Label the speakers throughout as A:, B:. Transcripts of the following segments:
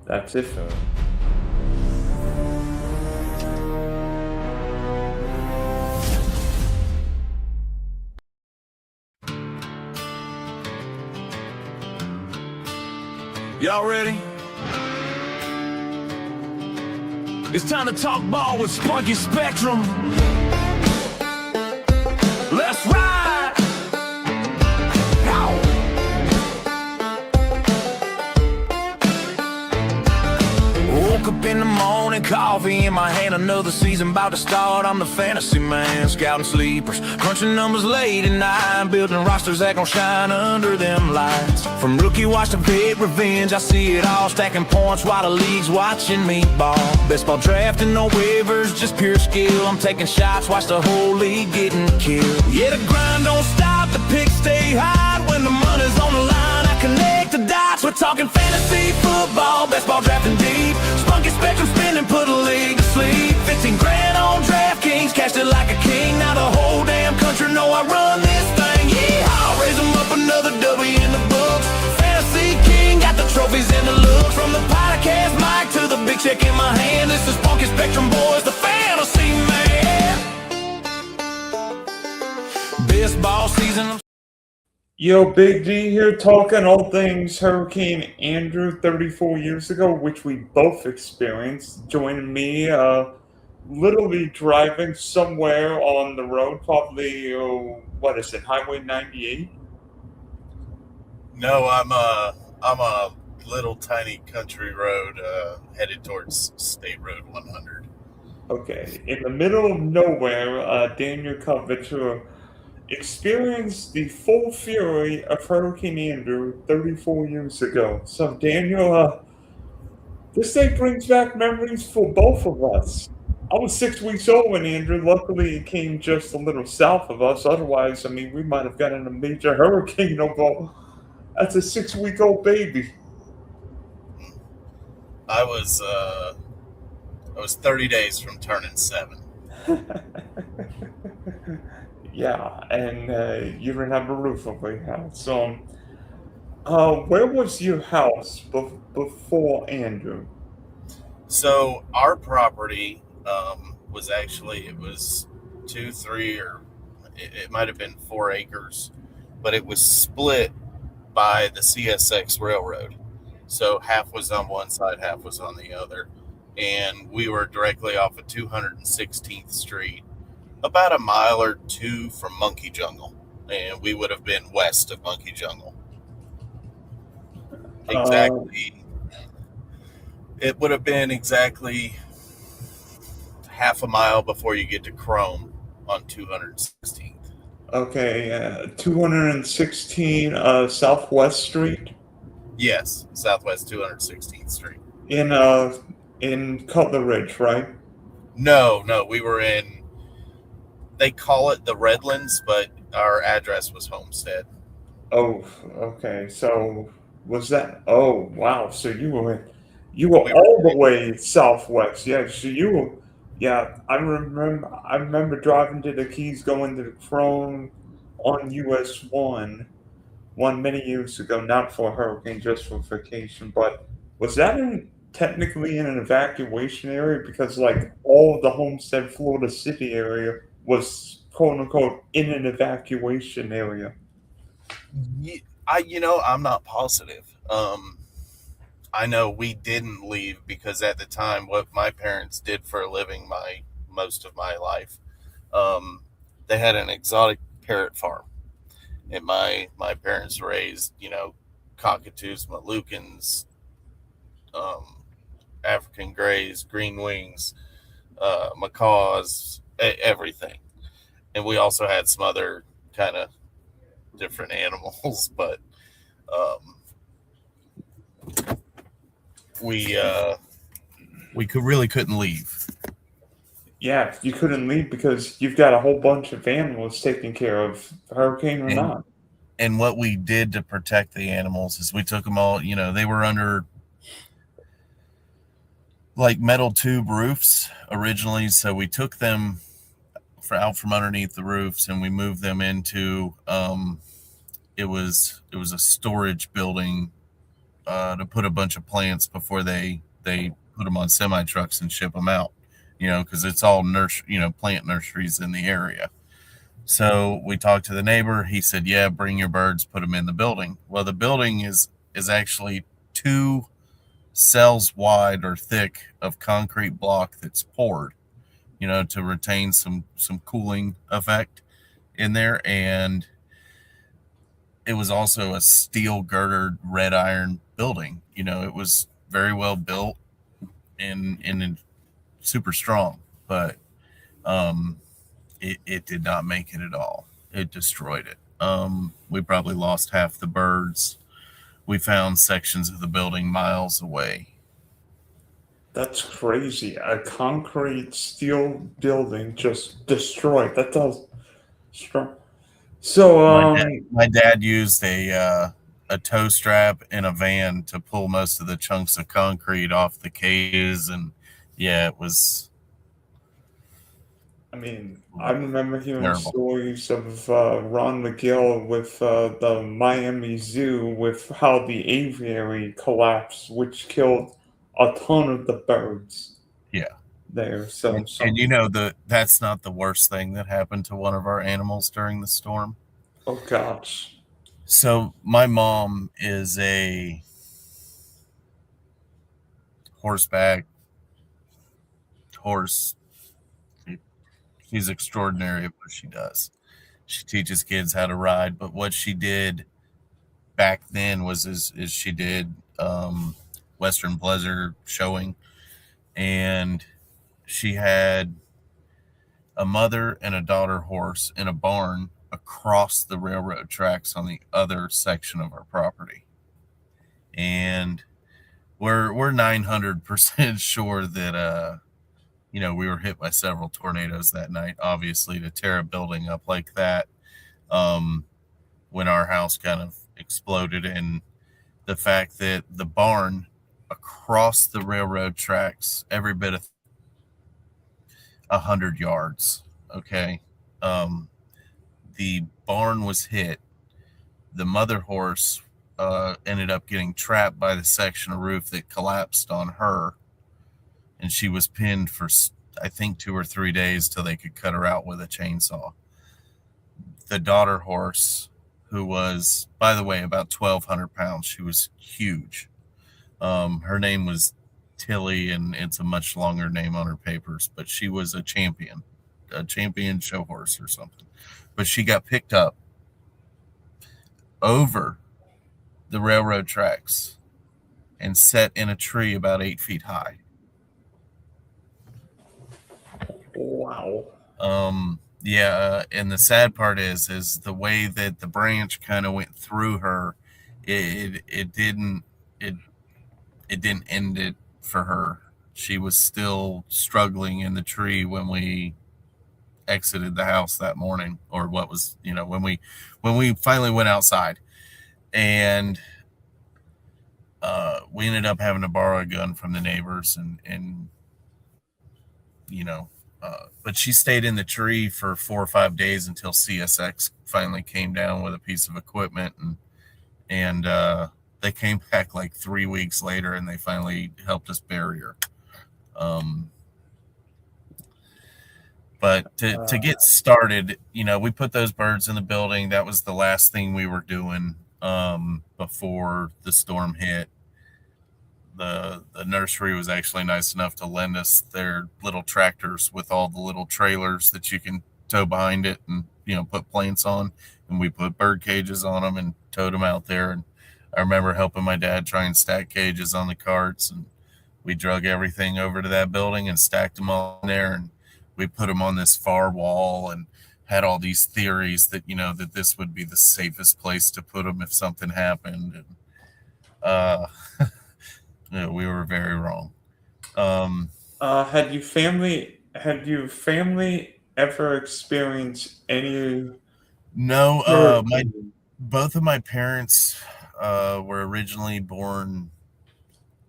A: That's it for
B: Y'all ready? It's time to talk ball with Spunky Spectrum. Let's ride! Ow. Woke up in the morning, coffee in my hand, another season about to start. I'm the fantasy man, scouting sleepers, crunching numbers late at night, building rosters that gon' shine under them lights. From rookie watch to big revenge, I see it all, stacking points while the league's watching me ball. Best ball drafting, no waivers, just pure skill. I'm taking shots, watch the whole league getting killed. Yeah, the grind don't stop, the picks stay high. When the money's on the line, I connect the dots. We're talking fantasy football, best ball drafting deep. Spunky Spectrum spinning, put a league to sleep. 15 grand on DraftKings, cashed it like a king. Now the whole damn country know I run this thing. Yeehaw, raise them up, another W in the books. Fantasy king, got the trophies and the looks. From the podcast mic to the big check in my hand, this is Spunky Spectrum boys, the fantasy man. Best ball season.
A: Yo, Big D here, talking all things Hurricane Andrew 34 years ago, which we both experienced. Joining me, literally driving somewhere on the road, probably, what is it, Highway 98?
C: No, I'm a little tiny country road headed towards State Road 100.
A: Okay, in the middle of nowhere, Daniel Cubbedge experienced the full fury of Hurricane Andrew 34 years ago. So, Daniel, this day brings back memories for both of us. I was 6 weeks old when Andrew, luckily, it came just a little south of us. Otherwise, I mean, we might have gotten a major hurricane over. That's a 6-week-old baby.
C: I was 30 days from turning 7.
A: Yeah, and you didn't have a roof over your house. So, where was your house before Andrew?
C: So our property it was 2, 3, or it might have been 4 acres, but it was split by the CSX Railroad. So half was on one side, half was on the other. And we were directly off of 216th Street, about a mile or two from Monkey Jungle. And we would have been west of Monkey Jungle. Exactly. It would have been exactly half a mile before you get to Chrome on 216th.
A: Okay, 216 Southwest Street
C: Yes, Southwest 216th Street.
A: in Cutler Ridge, right?
C: No, we were in, they call it the Redlands, but our address was Homestead.
A: Oh, okay. So was that? Oh, wow. So you were
C: We were,
A: all the way southwest. Yeah. So you were. Yeah, I remember driving to the Keys, going to the Crone on US one many years ago, not for a hurricane, just for vacation. But was that technically in an evacuation area? Because like all of the Homestead, Florida City area was quote unquote in an evacuation area.
C: I'm not positive. I know we didn't leave because at the time, what my parents did for a living, most of my life, they had an exotic parrot farm, and my parents raised, cockatoos, Malukans, African grays, green wings, macaws, everything. And we also had some other kind of different animals, but um, we couldn't leave.
A: Yeah, you couldn't leave because you've got a whole bunch of animals taken care of, hurricane or
C: And
A: not.
C: and what we did to protect the animals is we took them all. They were under like metal tube roofs originally, so we took them out from underneath the roofs and we moved them into it was a storage building to put a bunch of plants before they put them on semi trucks and ship them out. Because it's all plant nurseries in the area. So we talked to the neighbor. He said, "Yeah, bring your birds, put them in the building." Well, the building is actually 2 cells wide or thick of concrete block that's poured, to retain some cooling effect in there, and it was also a steel girdered red iron building. It was very well built and super strong, but um, it did not make it at all. It destroyed it. We probably lost half the birds. We found sections of the building miles away.
A: That's crazy. A concrete steel building just destroyed. That does strong. So,
C: My dad used a tow strap in a van to pull most of the chunks of concrete off the cages, and yeah, it was
A: I mean, I remember hearing
C: terrible.
A: stories of Ron McGill with the Miami Zoo with how the aviary collapsed, which killed a ton of the birds
C: Yeah,
A: there. So,
C: and that's not the worst thing that happened to one of our animals during the storm.
A: oh gosh.
C: So my mom is a horseback horse. She's extraordinary at what she does. She teaches kids how to ride, but what she did back then was is she did Western pleasure showing, and she had a mother and a daughter horse in a barn across the railroad tracks on the other section of our property. And we're 900% sure that we were hit by several tornadoes that night. Obviously, to tear a building up like that, um, when our house kind of exploded, and the fact that the barn across the railroad tracks, every bit of 100 yards. Okay, um, the barn was hit. The mother horse ended up getting trapped by the section of roof that collapsed on her, and she was pinned for I think 2 or 3 days till they could cut her out with a chainsaw. The daughter horse, who was, by the way, about 1,200 pounds, she was huge. Her name was Tilly, and it's a much longer name on her papers, but she was a champion show horse or something. But she got picked up over the railroad tracks and set in a tree about 8 feet high.
A: Wow.
C: Yeah, and the sad part is the way that the branch kind of went through her. It didn't it didn't end it for her. She was still struggling in the tree when we exited the house that morning, or what was, when we finally went outside, and we ended up having to borrow a gun from the neighbors, and but she stayed in the tree for 4 or 5 days until CSX finally came down with a piece of equipment, and they came back like 3 weeks later, and they finally helped us bury her. Um, but to get started, we put those birds in the building. That was the last thing we were doing before the storm hit. The nursery was actually nice enough to lend us their little tractors with all the little trailers that you can tow behind it, and put plants on, and we put bird cages on them and towed them out there. And I remember helping my dad try and stack cages on the carts, and we drug everything over to that building and stacked them all in there, and we put them on this far wall, and had all these theories that that this would be the safest place to put them if something happened. And uh we were very wrong. Um,
A: Had you family ever experienced any
C: no, my
A: hurricane?
C: both of my parents were originally born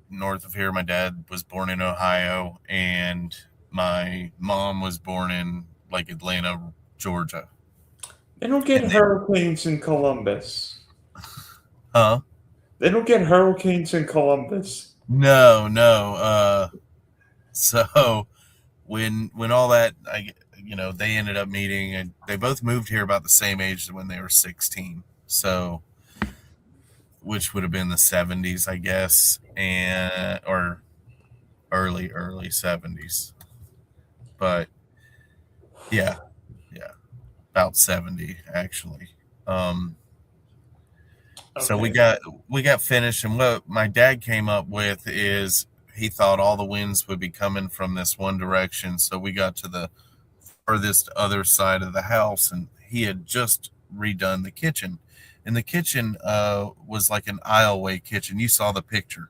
C: north of here. My dad was born in Ohio, and my mom was born in like Atlanta, Georgia.
A: They don't get
C: And
A: hurricanes in Columbus.
C: huh?
A: They don't get hurricanes in Columbus.
C: No, no. So when all that, they ended up meeting, and they both moved here about the same age when they were 16. So, which would have been the 70s, I guess, and or early 70s. But yeah, yeah, about 70 actually. Um, so we
A: Okay.
C: got finished, and what my dad came up with is he thought all the winds would be coming from this one direction. So we got to the furthest other side of the house, and he had just redone the kitchen. And the kitchen was like an aisleway kitchen. You saw the picture.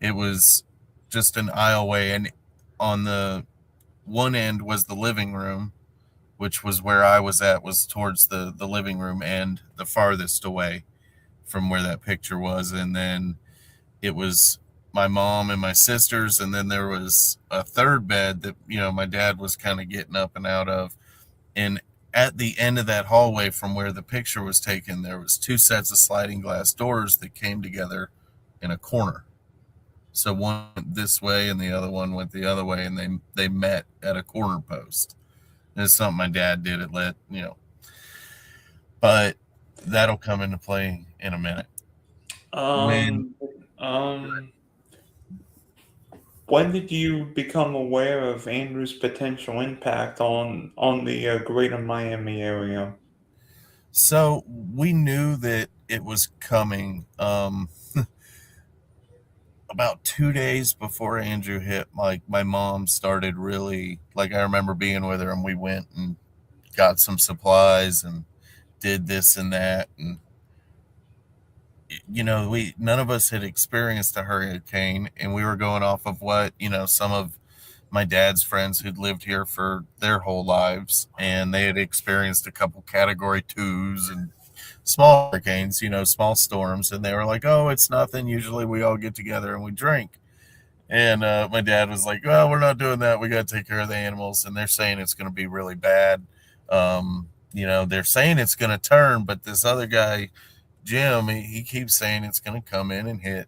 C: It was just an aisleway, and on the one end was the living room, which was where I was at, was towards the living room and the farthest away from where that picture was. And then it was my mom and my sisters, and then there was a third bed that my dad was kind of getting up and out of. And at the end of that hallway from where the picture was taken, there was two sets of sliding glass doors that came together in a corner. So one went this way and the other one went the other way, and they met at a corner post. And it's something my dad did. It but that'll come into play in a minute. When
A: Um, um, when did you become aware of Andrew's potential impact on the greater Miami area?
C: So we knew that it was coming. About 2 days before Andrew hit, like my mom started really, like, I remember being with her, and we went and got some supplies and did this and that. And we none of us had experienced a hurricane, and we were going off of what some of my dad's friends who'd lived here for their whole lives, and they had experienced a couple category 2s and small hurricanes, small storms, and they were like, "Oh, it's nothing. Usually we all get together and we drink." And my dad was like, "Well, we're not doing that. We got to take care of the animals, and they're saying it's going to be really bad. They're saying it's going to turn, but this other guy, Jim, he keeps saying it's going to come in and going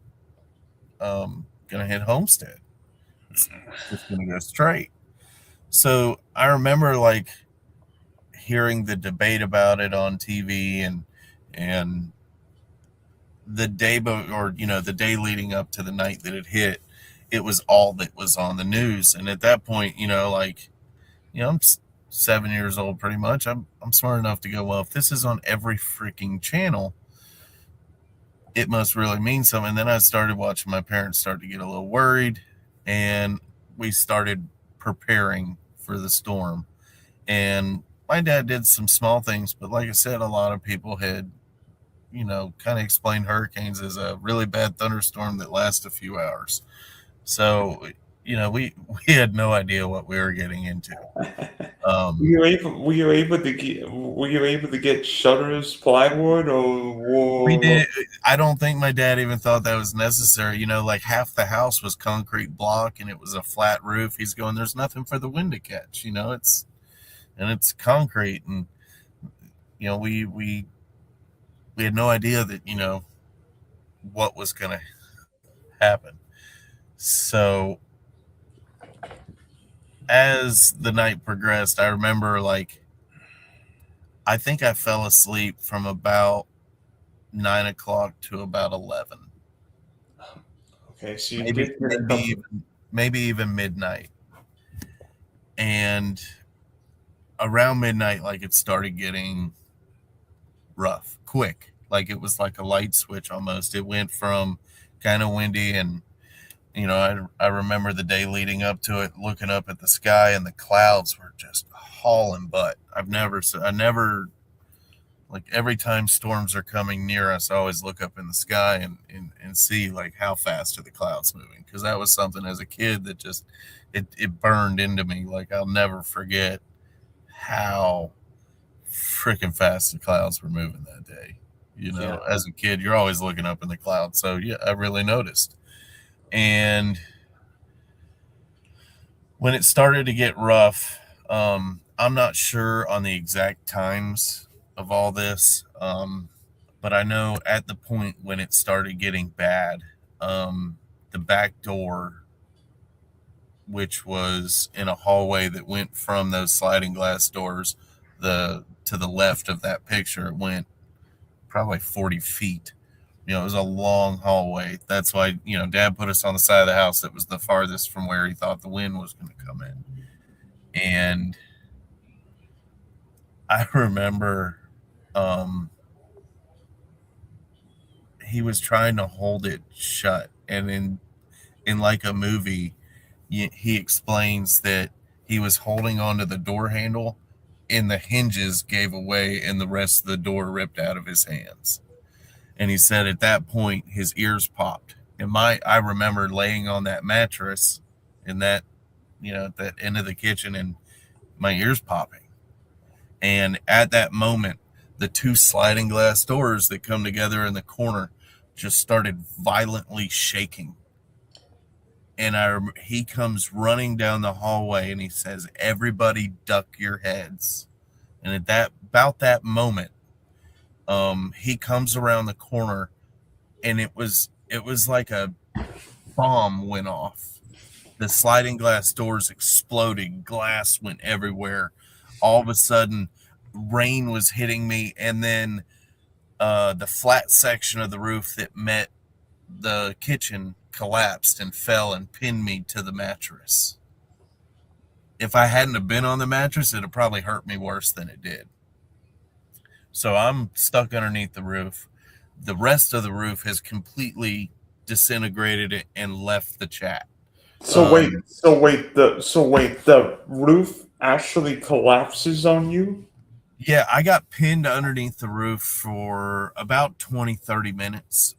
C: to hit Homestead. It's just going to go straight." So I remember like hearing the debate about it on TV, and the day the day leading up to the night that it hit, it was all that was on the news. And at that point, I'm 7 years old pretty much. I'm smart enough to go, well, if this is on every freaking channel, it must really mean something. And then I started watching my parents start to get a little worried, and we started preparing for the storm. And my dad did some small things, but like I said, a lot of people had, kind of explained hurricanes as a really bad thunderstorm that lasts a few hours. So, we had no idea what we were getting into.
A: Were you able to get shutters, plywood,
C: We
A: or
C: did. I don't think my dad even thought that was necessary. Like half the house was concrete block, and it was a flat roof. He's going, "There's nothing for the wind to catch. It's concrete." And we had no idea that what was going to happen. So as the night progressed, I remember I think I fell asleep from about 9 o'clock to about 11.
A: okay, so you
C: Maybe
A: did get a
C: maybe
A: couple.
C: even maybe even midnight. And around midnight, like, it started getting rough, quick. Like, it was like a light switch almost. It went from kind of windy, and I remember the day leading up to it, looking up at the sky, and the clouds were just hauling butt. I never, like, every time storms are coming near us, I always look up in the sky and see, like, how fast are the clouds moving. Because that was something as a kid that just, it burned into me. Like, I'll never forget how freaking fast the clouds were moving that day.
A: Yeah.
C: As a kid, you're always looking up in the clouds. So, yeah, I really noticed. And when it started to get rough, I'm not sure on the exact times of all this. but I know at the point when it started getting bad, the back door, which was in a hallway that went from those sliding glass doors, the to the left of that picture, it went probably 40 feet. It was a long hallway. That's why, Dad put us on the side of the house that was the farthest from where he thought the wind was going to come in. And I remember he was trying to hold it shut. And in like a movie, he explains that he was holding onto the door handle and the hinges gave away and the rest of the door ripped out of his hands. And he said at that point his ears popped. And I remember laying on that mattress in that, at that end of the kitchen and my ears popping. And at that moment, the two sliding glass doors that come together in the corner just started violently shaking. And he comes running down the hallway and he says, "Everybody duck your heads." And about that moment, he comes around the corner and it was like a bomb went off. The sliding glass doors exploded, glass went everywhere. All of a sudden, rain was hitting me, and then the flat section of the roof that met the kitchen collapsed and fell and pinned me to the mattress. If I hadn't have been on the mattress, it'd have probably hurt me worse than it did. So I'm stuck underneath the roof. The rest of the roof has completely disintegrated and left the chat.
A: So the roof actually collapses on you?
C: Yeah, I got pinned underneath the roof for about 20, 30 minutes.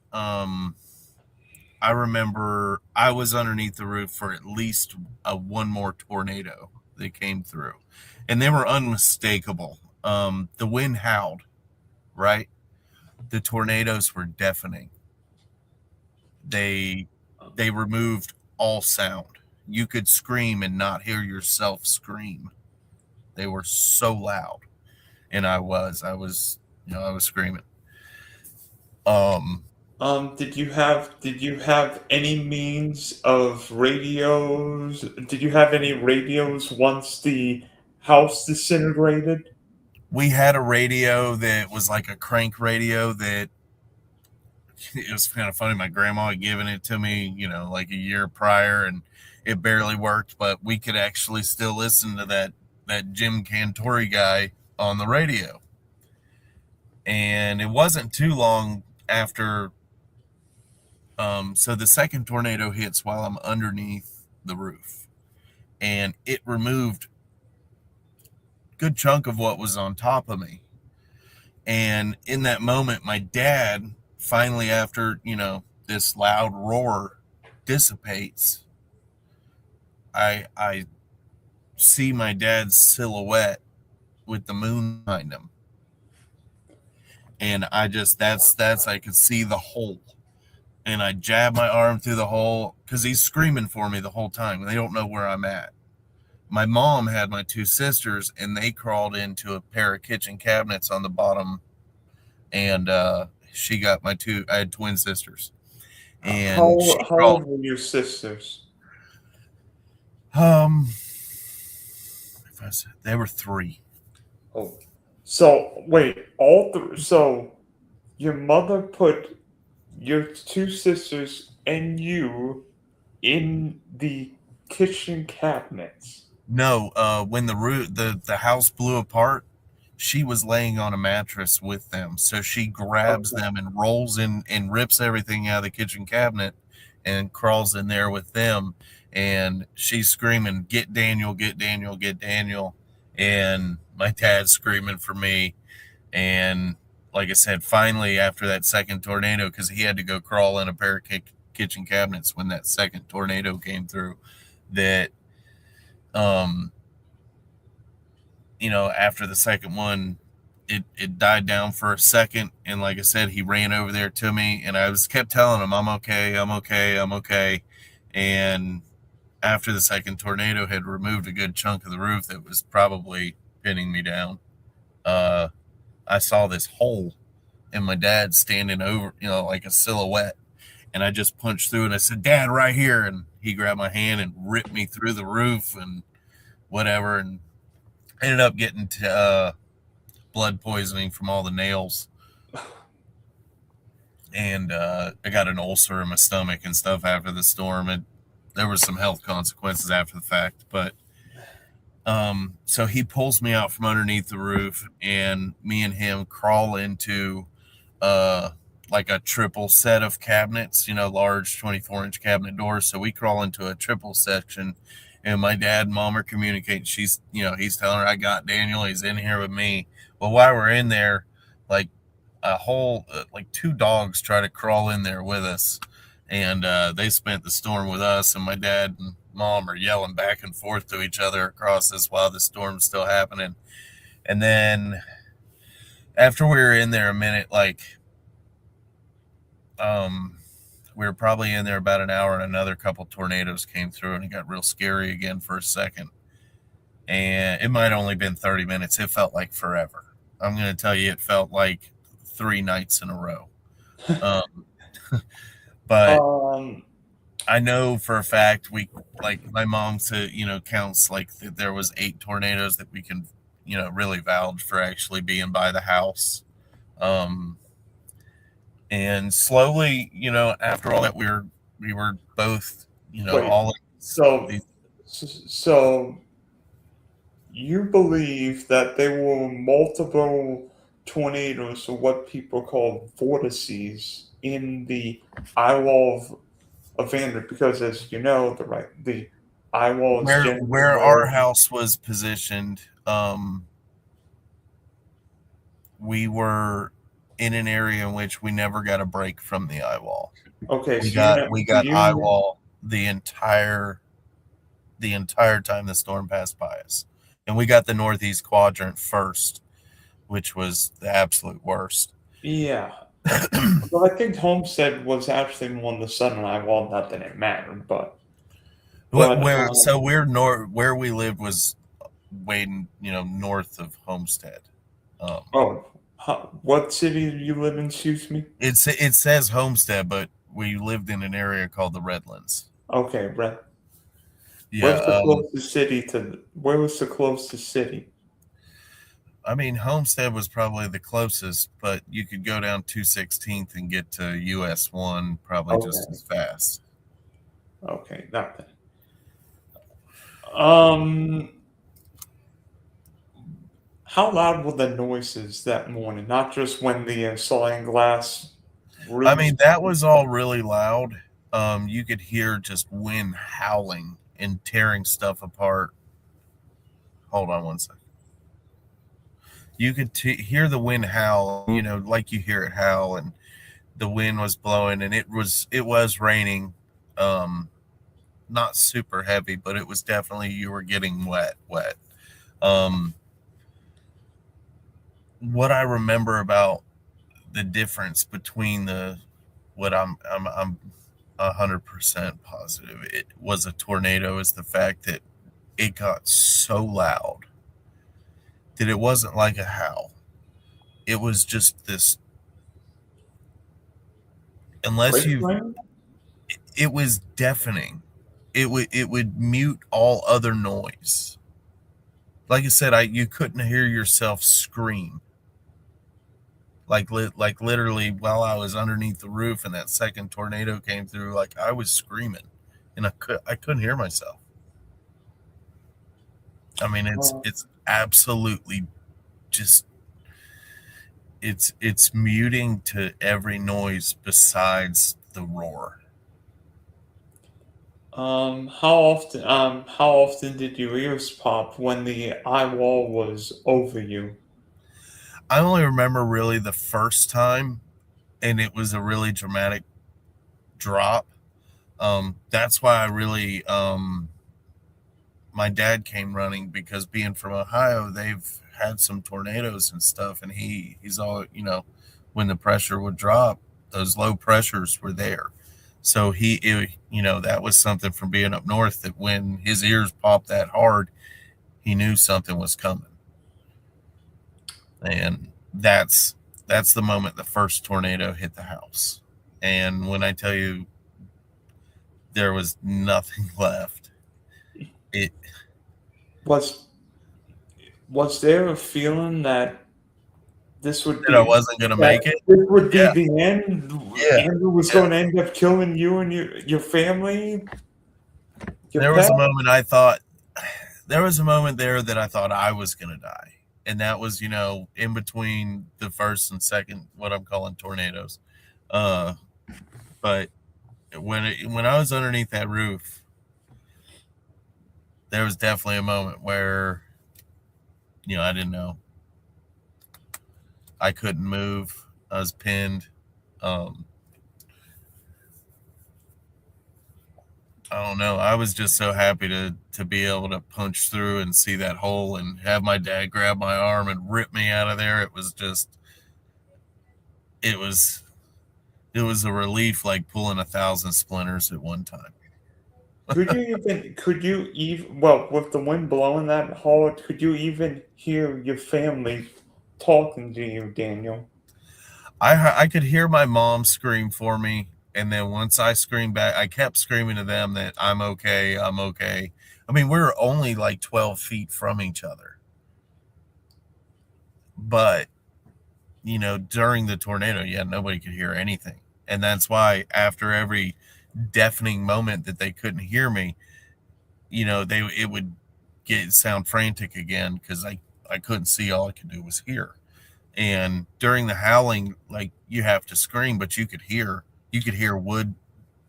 C: I remember I was underneath the roof for at least one more tornado that came through, and they were unmistakable. The wind howled, right? The tornadoes were deafening. They removed all sound. You could scream and not hear yourself scream. They were so loud, and I was screaming.
A: Did you have any means of radios? Did you have any radios once the house disintegrated?
C: We had a radio that was like a crank radio that it was kind of funny. My grandma had given it to me, like a year prior, and it barely worked, but we could actually still listen to that Jim Cantori guy on the radio. And it wasn't too long after. So the second tornado hits while I'm underneath the roof, and it removed a good chunk of what was on top of me. And in that moment, my dad finally, after this loud roar dissipates, I see my dad's silhouette with the moon behind him, and I could see the hole, and I jab my arm through the hole because he's screaming for me the whole time, and they don't know where I'm at. My mom had my two sisters, and they crawled into a pair of kitchen cabinets on the bottom, and she got I had twin sisters, and she
A: How
C: crawled.
A: old were your sisters?
C: If I said they were 3.
A: Oh, so wait, so your mother put your two sisters and you in the kitchen cabinets.
C: No, when the house blew apart, she was laying on a mattress with them. So she grabs
A: Okay.
C: them and rolls in and rips everything out of the kitchen cabinet and crawls in there with them. And she's screaming, "Get Daniel, get Daniel, get Daniel." And my dad's screaming for me. And like I said, finally, after that second tornado, because he had to go crawl in a pair of kitchen cabinets when that second tornado came through, that um after the second one, it died down for a second, and like I said, he ran over there to me, and I kept telling him, "I'm okay, I'm okay, I'm okay." And after the second tornado had removed a good chunk of the roof that was probably pinning me down, I saw this hole and my dad's standing over, like a silhouette. And I just punched through and I said, "Dad, right here." And he grabbed my hand and ripped me through the roof and whatever. And ended up getting blood poisoning from all the nails. And I got an ulcer in my stomach and stuff after the storm. And there were some health consequences after the fact. But so he pulls me out from underneath the roof, and me and him crawl into like a triple set of cabinets, large 24-inch cabinet doors. So we crawl into a triple section, and my dad and mom are communicating. He's telling her, "I got Daniel. He's in here with me." Well, while we're in there, like a whole, like 2 dogs try to crawl in there with us. And they spent the storm with us, and my dad and mom are yelling back and forth to each other across this while the storm's still happening. And then after we were in there a minute, we were probably in there about an hour, and another couple tornadoes came through, and it got real scary again for a second. And it might have only been 30 minutes. It felt like forever. I'm going to tell you, it felt like 3 nights in a row. But I know for a fact, my mom said, counts that there was 8 tornadoes that we can, really vouch for actually being by the house. And slowly, after all that, we were both,
A: Wait,
C: all.
A: so you believe that there were multiple tornadoes, or what people call vortices, in the eye wall of Vanderbilt, because as you know, the eye wall is
C: Where our house was positioned, we were in an area in which we never got a break from the eye wall.
A: Okay,
C: we got eye wall the entire time the storm passed by us. And we got the northeast quadrant first, which was the absolute worst.
A: Yeah. Well, I think Homestead was actually more on the southern eye wall. Not that it mattered, but
C: where we lived was way north of Homestead.
A: What city do you live in? Excuse me.
C: It says Homestead, but we lived in an area called the Redlands.
A: Okay, right.
C: Yeah.
A: Where was the closest city?
C: I mean, Homestead was probably the closest, but you could go down 216th and get to US 1 probably just as fast.
A: Okay, not that. How loud were the noises that morning? Not just when the sliding glass.
C: I mean, that was all really loud. You could hear just wind howling and tearing stuff apart. Hold on one second. You could hear the wind howl, like you hear it howl, and the wind was blowing, and it was raining. Not super heavy, but it was definitely, you were getting wet. What I remember about the difference between what I'm 100% positive it was a tornado is the fact that it got so loud that it wasn't like a howl. It was just this, it was deafening. It would mute all other noise. Like I said, you couldn't hear yourself scream. Like literally while I was underneath the roof and that second tornado came through, like I was screaming and I couldn't hear myself. I mean, it's absolutely just, it's muting to every noise besides the roar.
A: How often did your ears pop when the eye wall was over you?
C: I only remember really the first time, and it was a really dramatic drop. That's why I really, my dad came running, because being from Ohio, they've had some tornadoes and stuff, and he's all, when the pressure would drop, those low pressures were there. So that was something from being up north, that when his ears popped that hard, he knew something was coming. And that's that's the moment the first tornado hit the house. And when I tell you there was nothing left, it
A: Was was there a feeling that this would
C: that I
A: be
C: wasn't gonna
A: that
C: make it.
A: this would be
C: Yeah,
A: the end?
C: yeah,
A: Andrew was
C: yeah.
A: going to end up killing you and your family, your
C: There
A: pet?
C: was a moment I thought there was a moment there that I thought I was gonna die. And that was, in between the first and second, what I'm calling tornadoes. Uh, but when I was underneath that roof, there was definitely a moment where I didn't know. I couldn't move. I was pinned. Um, I don't know. I was just so happy to be able to punch through and see that hole and have my dad grab my arm and rip me out of there. It was it was a relief like pulling 1,000 splinters at one time.
A: Could you even, well, with the wind blowing that hard, could you even hear your family talking to you, Daniel?
C: I could hear my mom scream for me, and then once I screamed back, I kept screaming to them that I'm okay, I'm okay. I mean, we were only like 12 feet from each other, but during the tornado, yeah, nobody could hear anything. And that's why after every deafening moment that they couldn't hear me, they it would get sound frantic again because I couldn't see, all I could do was hear. And during the howling, like, you have to scream, but you could hear wood,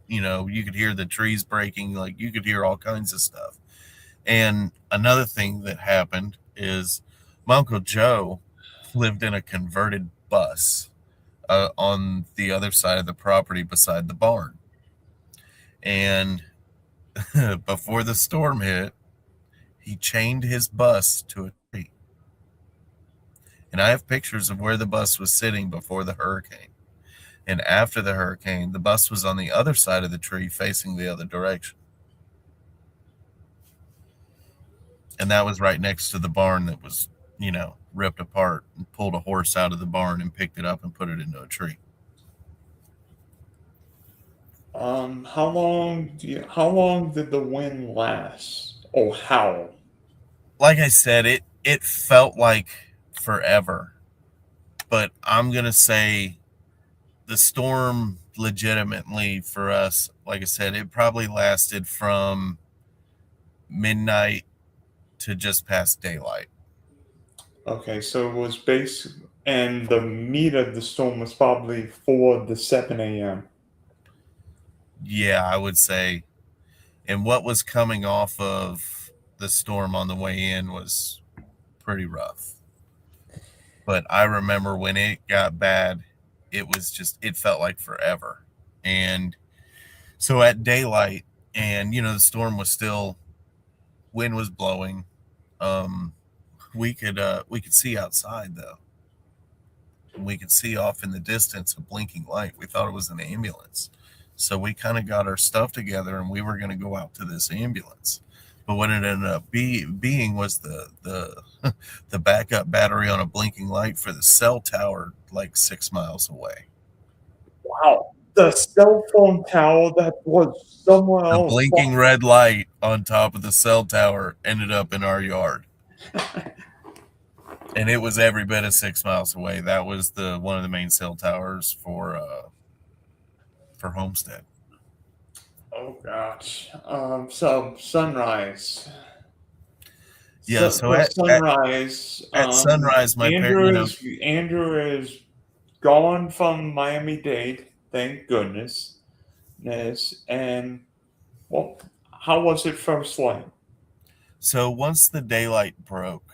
C: you could hear the trees breaking, like you could hear all kinds of stuff. And another thing that happened is my Uncle Joe lived in a converted bus on the other side of the property beside the barn. And before the storm hit, he chained his bus to a tree. And I have pictures of where the bus was sitting before the hurricane. And after the hurricane, the bus was on the other side of the tree facing the other direction. And that was right next to the barn that was, ripped apart, and pulled a horse out of the barn and picked it up and put it into a tree.
A: How long did the wind last? Oh, howl.
C: Like I said, it felt like forever. But I'm going to say the storm legitimately for us, like I said, it probably lasted from midnight to just past daylight.
A: Okay, so it was and the meat of the storm was probably 4 to 7 a.m.
C: Yeah, I would say. And what was coming off of the storm on the way in was pretty rough. But I remember when it got bad, it felt like forever. And so at daylight, and the storm was still, wind was blowing. Um, we could see outside though. We could see off in the distance a blinking light. We thought it was an ambulance. So we kind of got our stuff together and we were going to go out to this ambulance. But what it ended up being was the the backup battery on a blinking light for the cell tower like 6 miles away.
A: Wow. The cell phone tower that was somewhere
C: The
A: else.
C: blinking red light on top of the cell tower ended up in our yard. And it was every bit of 6 miles away. That was the one of the main cell towers for Homestead.
A: Oh gosh. So sunrise.
C: Yeah,
A: So
C: so
A: for
C: at
A: sunrise,
C: sunrise, my parents,
A: Andrew is gone from Miami-Dade. Thank goodness. Yes, and well, how was it first light?
C: so once the daylight broke,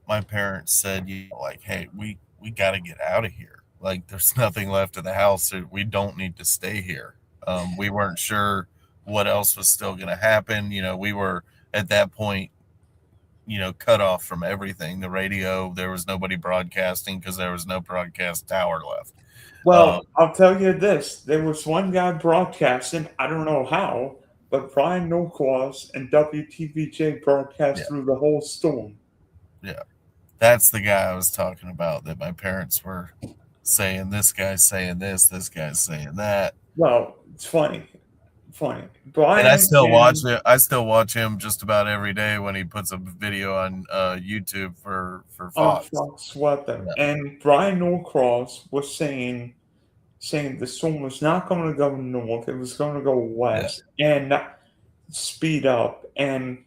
C: my parents said, like, hey, we got to get out of here. Like, there's nothing left of the house. We don't need to stay here. We weren't sure what else was still going to happen. We were at that point, cut off from everything. The radio, there was nobody broadcasting because there was no broadcast tower left. Um,
A: Well, I'll tell you this: there was one guy broadcasting. I don't know how, but Brian Norquist and WTVJ
C: yeah,
A: broadcast through the whole storm.
C: yeah.
D: That's the guy I was talking about. That my parents were saying this guy's saying this guy's saying that.
A: Well, it's funny. Funny.
D: And I
A: Brian
D: still watch
A: and
D: it. I still watch him just about every day when he puts a video on YouTube for Fox.
A: Fox Weather
D: Yeah,
A: and Brian Norcross was saying the storm was not going to go north, it was going to go
D: yeah.
A: west and not speed up. And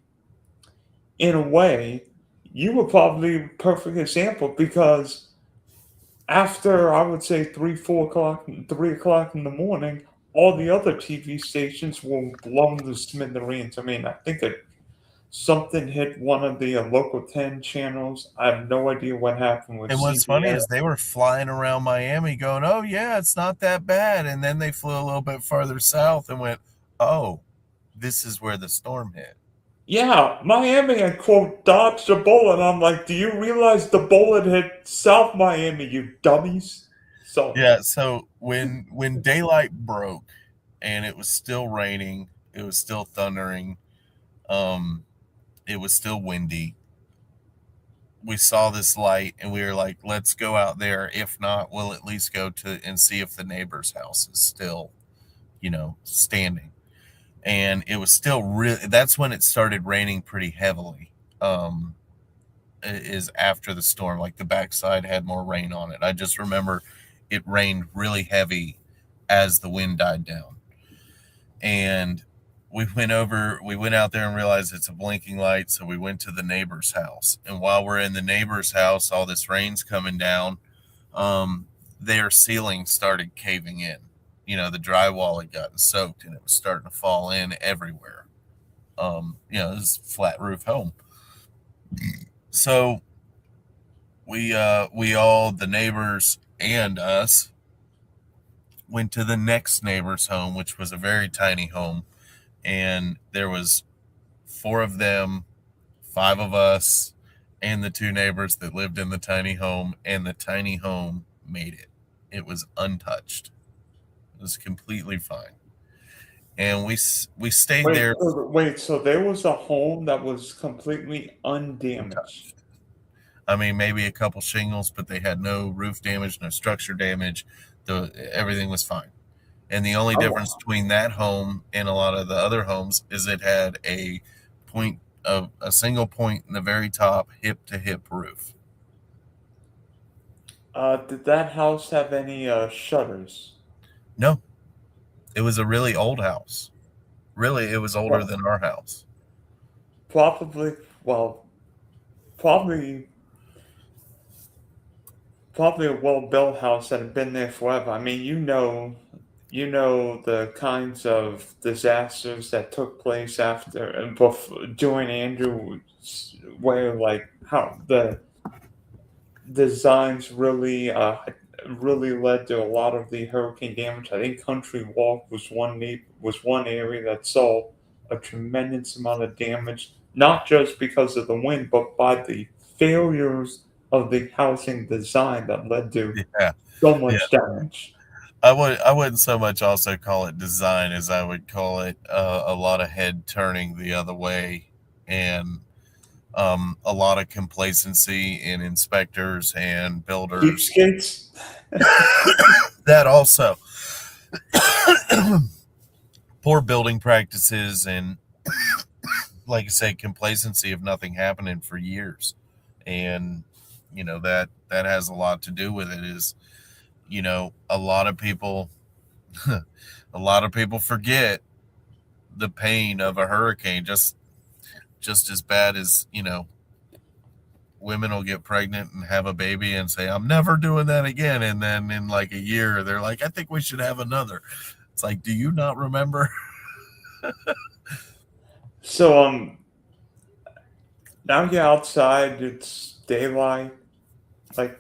A: in a way, you were probably a perfect example because after I would say 3 o'clock in the morning, all the other TV stations were blown to smithereens. I mean, I think something hit one of the local 10 channels. I have no idea what happened with
D: And what's funny is
A: CBS.
D: they were flying around Miami going, "Oh yeah, it's not that bad." And then they flew a little bit farther south and went, "Oh, this is where the storm hit."
A: Yeah, Miami had quote dodged a bullet. I'm like, do you realize the bullet hit South Miami, you dummies? So
D: Yeah, so when daylight broke and it was still raining, it was still thundering, um it was still windy. We saw this light and we were like, let's go out there. If not, we'll at least go to and see if the neighbor's house is still, standing. And it was still really, that's when it started raining pretty heavily. Is after the storm, like the backside had more rain on it. I just remember it rained really heavy as the wind died down. And we went out there and realized it's a blinking light. So we went to the neighbor's house. And while we're in the neighbor's house, all this rain's coming down. Um, their ceiling started caving in. The drywall had gotten soaked and it was starting to fall in everywhere. It was a flat roof home. So we all, the neighbors and us, went to the next neighbor's home, which was a very tiny home, and there was four of them, five of us, and the two neighbors that lived in the tiny home, and the tiny home made it. It was untouched. It was completely fine, and we stayed there
A: so there was a home that was completely undamaged.
D: untouched. I mean, maybe a couple shingles, but they had no roof damage, no structure damage. Everything was fine. And the only difference
A: Oh,
D: between that home and a lot of the other homes is it had a point of a single point in the very top, hip to hip roof.
A: did that house have any shutters?
D: No, it was a really old house. Really, it was older
A: Well,
D: than our house.
A: probably. Well, probably probably a well-built house that had been there forever. I mean, the kinds of disasters that took place after and during Andrew, where like how the designs really led to a lot of the hurricane damage. I think Country Walk was one area that saw a tremendous amount of damage, not just because of the wind, but by the failures of the housing design that led to
D: Yeah,
A: so
D: yeah.
A: much damage.
D: I wouldn't so much also call it design as I would call it a lot of head turning the other way, and a lot of complacency in inspectors and builders.
A: Cheapskates.
D: That also poor building practices and, like I say, complacency of nothing happening for years. And that has a lot to do with it. Is a lot of people a lot of people forget the pain of a hurricane, just as bad as women will get pregnant and have a baby and say, I'm never doing that again, and then in like a year they're like, I think we should have another. It's like, do you not remember?
A: So now you're outside. It's daylight. Like,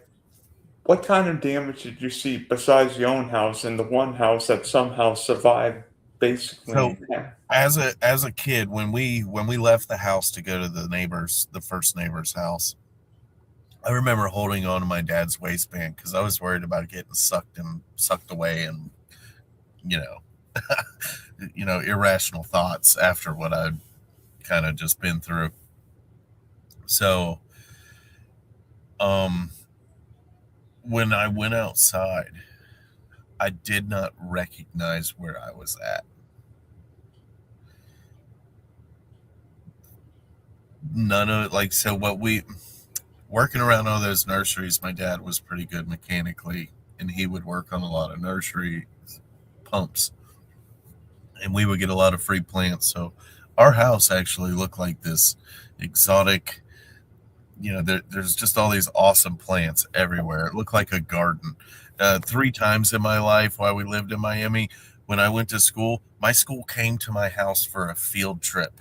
A: what kind of damage did you see besides your own house and the one house that somehow survived basically
D: So
A: intact?
D: as a kid, when we left the house to go to the first neighbor's house, I remember holding on to my dad's waistband because I was worried about getting sucked away, and you know irrational thoughts after what I'd kind of just been through. So Um, when I went outside, I did not recognize where I was at. None of it, like, so what we, working around all those nurseries, my dad was pretty good mechanically, and he would work on a lot of nursery pumps, and we would get a lot of free plants. So our house actually looked like this exotic, there's just all these awesome plants everywhere. It looked like a garden. 3 times in my life while we lived in Miami, when I went to school, my school came to my house for a field trip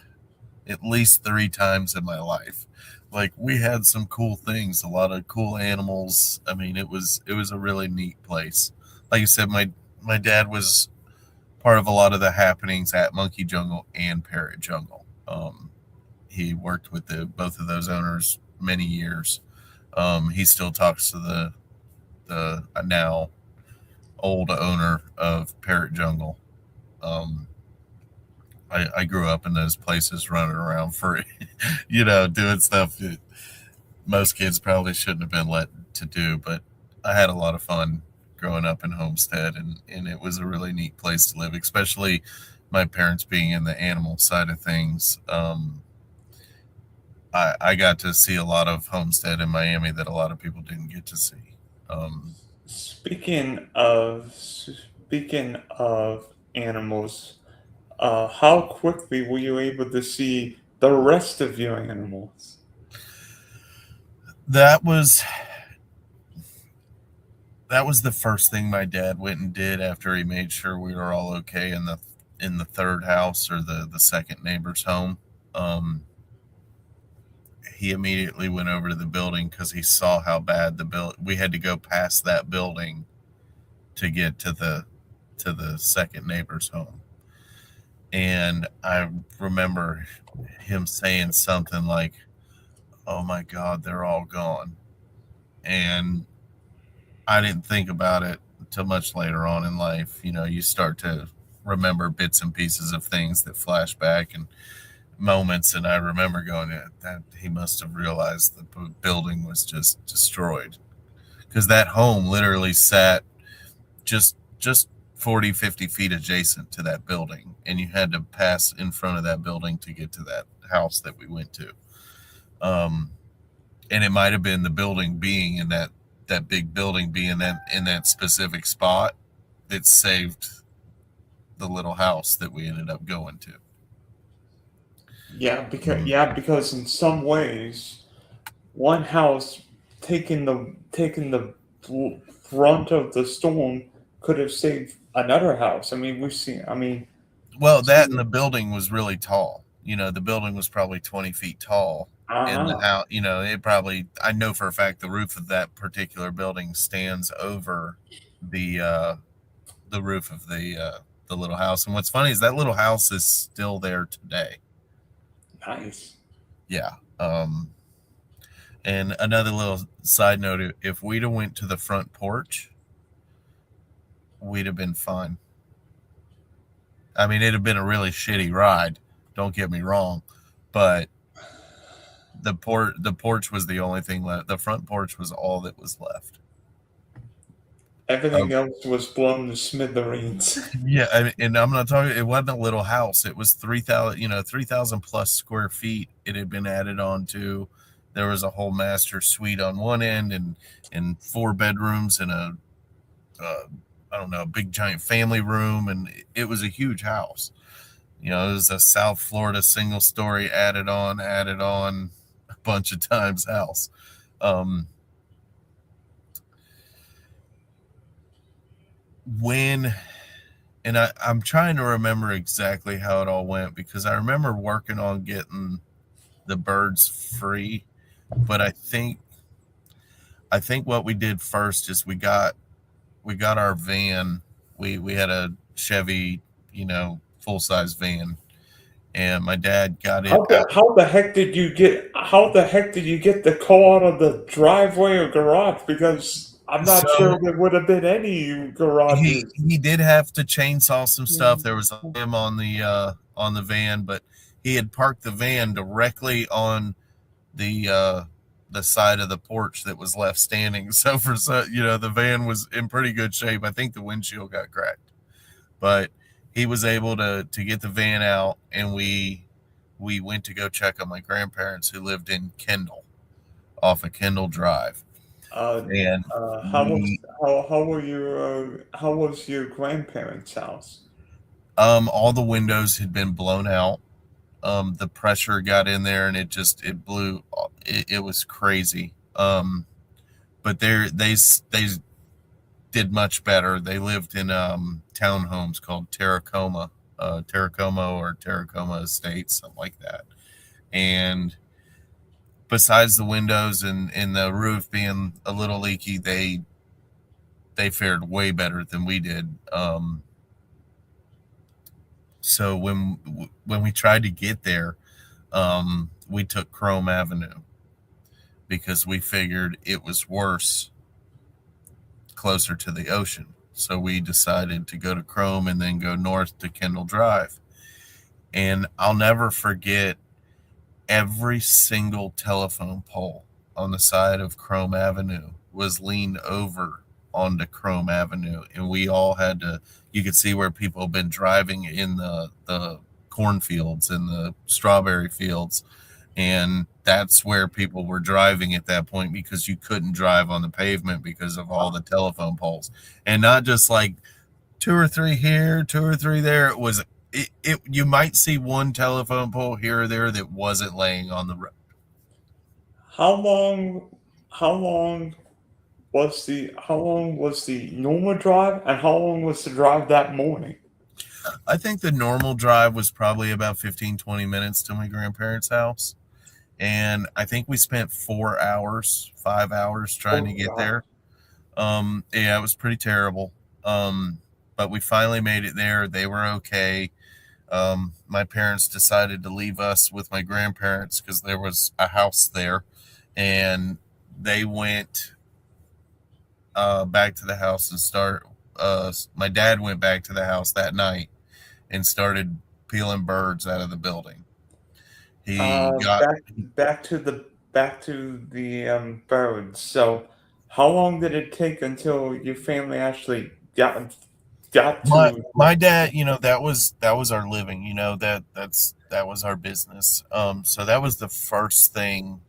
D: at least 3 times in my life. Like, we had some cool things, a lot of cool animals. I mean, it was a really neat place. Like I said, my dad was part of a lot of the happenings at Monkey Jungle and Parrot Jungle. He worked with both of those owners many years. He still talks to the now old owner of Parrot Jungle. Um, I grew up in those places running around free, doing stuff that most kids probably shouldn't have been let to do. But I had a lot of fun growing up in Homestead, and it was a really neat place to live, especially my parents being in the animal side of things. I got to see a lot of Homestead in Miami that a lot of people didn't get to see.
A: Speaking of animals, how quickly were you able to see the rest of your animals?
D: That was the first thing my dad went and did after he made sure we were all okay in the third house, or the second neighbor's home. He immediately went over to the building because he saw how bad we had to go past that building to get to the second neighbor's home. And I remember him saying something like, "Oh my God, they're all gone." And I didn't think about it until much later on in life. You start to remember bits and pieces of things that flash back and moments. And I remember going, that he must have realized the building was just destroyed, because that home literally sat just 40, 50 feet adjacent to that building, and you had to pass in front of that building to get to that house that we went to. And it might have been the building being in that big building being in that specific spot that saved the little house that we ended up going to.
A: Because in some ways, one house taking the brunt of the storm could have saved another house. I mean, we've seen. I mean,
D: Well, that and the building was really tall. The building was probably 20 feet tall. And the house, I know for a fact the roof of that particular building stands over the roof of the little house. And what's funny is that little house is still there today.
A: nice.
D: Yeah. And another little side note: if we'd have went to the front porch, we'd have been fine. I mean, it'd have been a really shitty ride. Don't get me wrong, but the porch was the only thing left. The front porch was all that was left.
A: Everything else was blown to smithereens.
D: Yeah, and I'm not talking. It wasn't a little house. It was 3,000 plus square feet. It had been added on to. There was a whole master suite on one end, and 4 bedrooms and a big giant family room, and it was a huge house. It was a South Florida single story added on a bunch of times house. I'm trying to remember exactly how it all went, because I remember working on getting the birds free, but I think what we did first is we got our van. We had a Chevy, full size van, and my dad got it.
A: How the heck did you get the car out of the driveway or garage? Because I'm not sure there would have been any garages.
D: He did have to chainsaw some stuff. There was him on the van, but he had parked the van directly on the the side of the porch that was left standing. So the van was in pretty good shape. I think the windshield got cracked, but he was able to get the van out, and we went to go check on my grandparents who lived in Kendall, off of Kendall Drive,
A: Uh,
D: and
A: how was
D: we
A: how was your grandparents' house?
D: all the windows had been blown out. The pressure got in there, and it blew. It was crazy. But they did much better. They lived in townhomes called Terracoma or Terracoma Estates, something like that. And besides the windows and the roof being a little leaky, they fared way better than we did. So when we tried to get there, we took Chrome Avenue because we figured it was worse closer to the ocean. So we decided to go to Chrome and then go north to Kendall Drive. And I'll never forget, every single telephone pole on the side of Chrome Avenue was leaned over onto Chrome Avenue. And we all had to, you could see where people have been driving in the cornfields and the strawberry fields. And that's where people were driving at that point, because you couldn't drive on the pavement because of all the telephone poles. And not just like two or three here, two or three there. You might see one telephone pole here or there that wasn't laying on the road.
A: How long how long how long was the normal drive, and how long was the drive that morning?
D: I think the normal drive was probably about 15, 20 minutes to my grandparents' house. And I think we spent 4 hours, 5 hours trying to
A: Oh
D: get
A: god.
D: there. Yeah, it was pretty terrible. But we finally made it there. They were okay. My parents decided to leave us with my grandparents because there was a house there, and they went back to the house and start. My dad went back to the house that night and started peeling birds out of the building. He got
A: Back to the birds. So, how long did it take until your family actually got
D: my
A: to?
D: my dad. That was our living. That was our business. So that was the first thing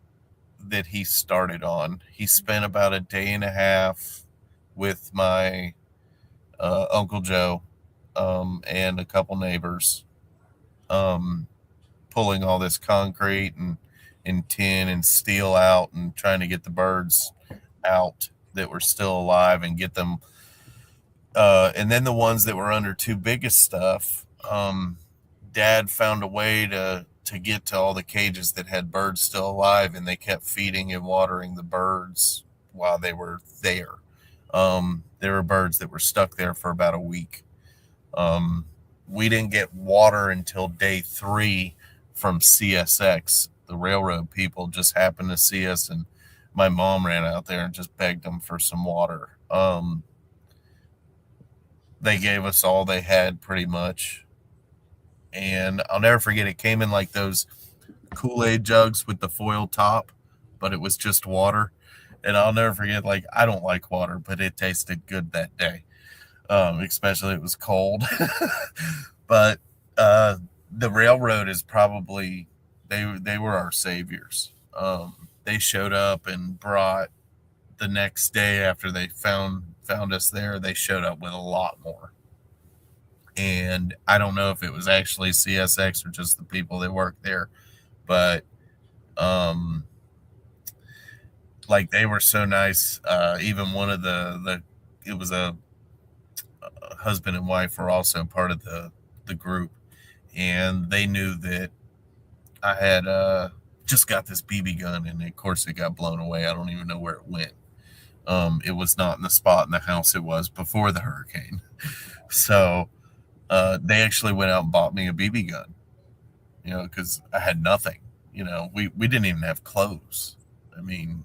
D: that he started on. He spent about a day and a half with my Uncle Joe, and a couple neighbors, um, pulling all this concrete and tin and steel out and trying to get the birds out that were still alive and get them. And then the ones that were under too big of stuff, Dad found a way to get to all the cages that had birds still alive, and they kept feeding and watering the birds while they were there. There were birds that were stuck there for about a week. We didn't get water until day 3 from CSX. The railroad people just happened to see us, and my mom ran out there and just begged them for some water. They gave us all they had pretty much. And I'll never forget, it came in like those Kool-Aid jugs with the foil top, but it was just water. And I'll never forget, like, I don't like water, but it tasted good that day. Especially it was cold. But the railroad is probably, they were our saviors. They showed up and brought, the next day after they found us there, they showed up with a lot more. And I don't know if it was actually CSX or just the people that work there, but um, like, they were so nice. Even one of the it was a husband and wife were also part of the group, and they knew that I had just got this BB gun, and of course it got blown away. I don't even know where it went. It was not in the spot in the house it was before the hurricane. So they actually went out and bought me a BB gun, because I had nothing. We didn't even have clothes. I mean,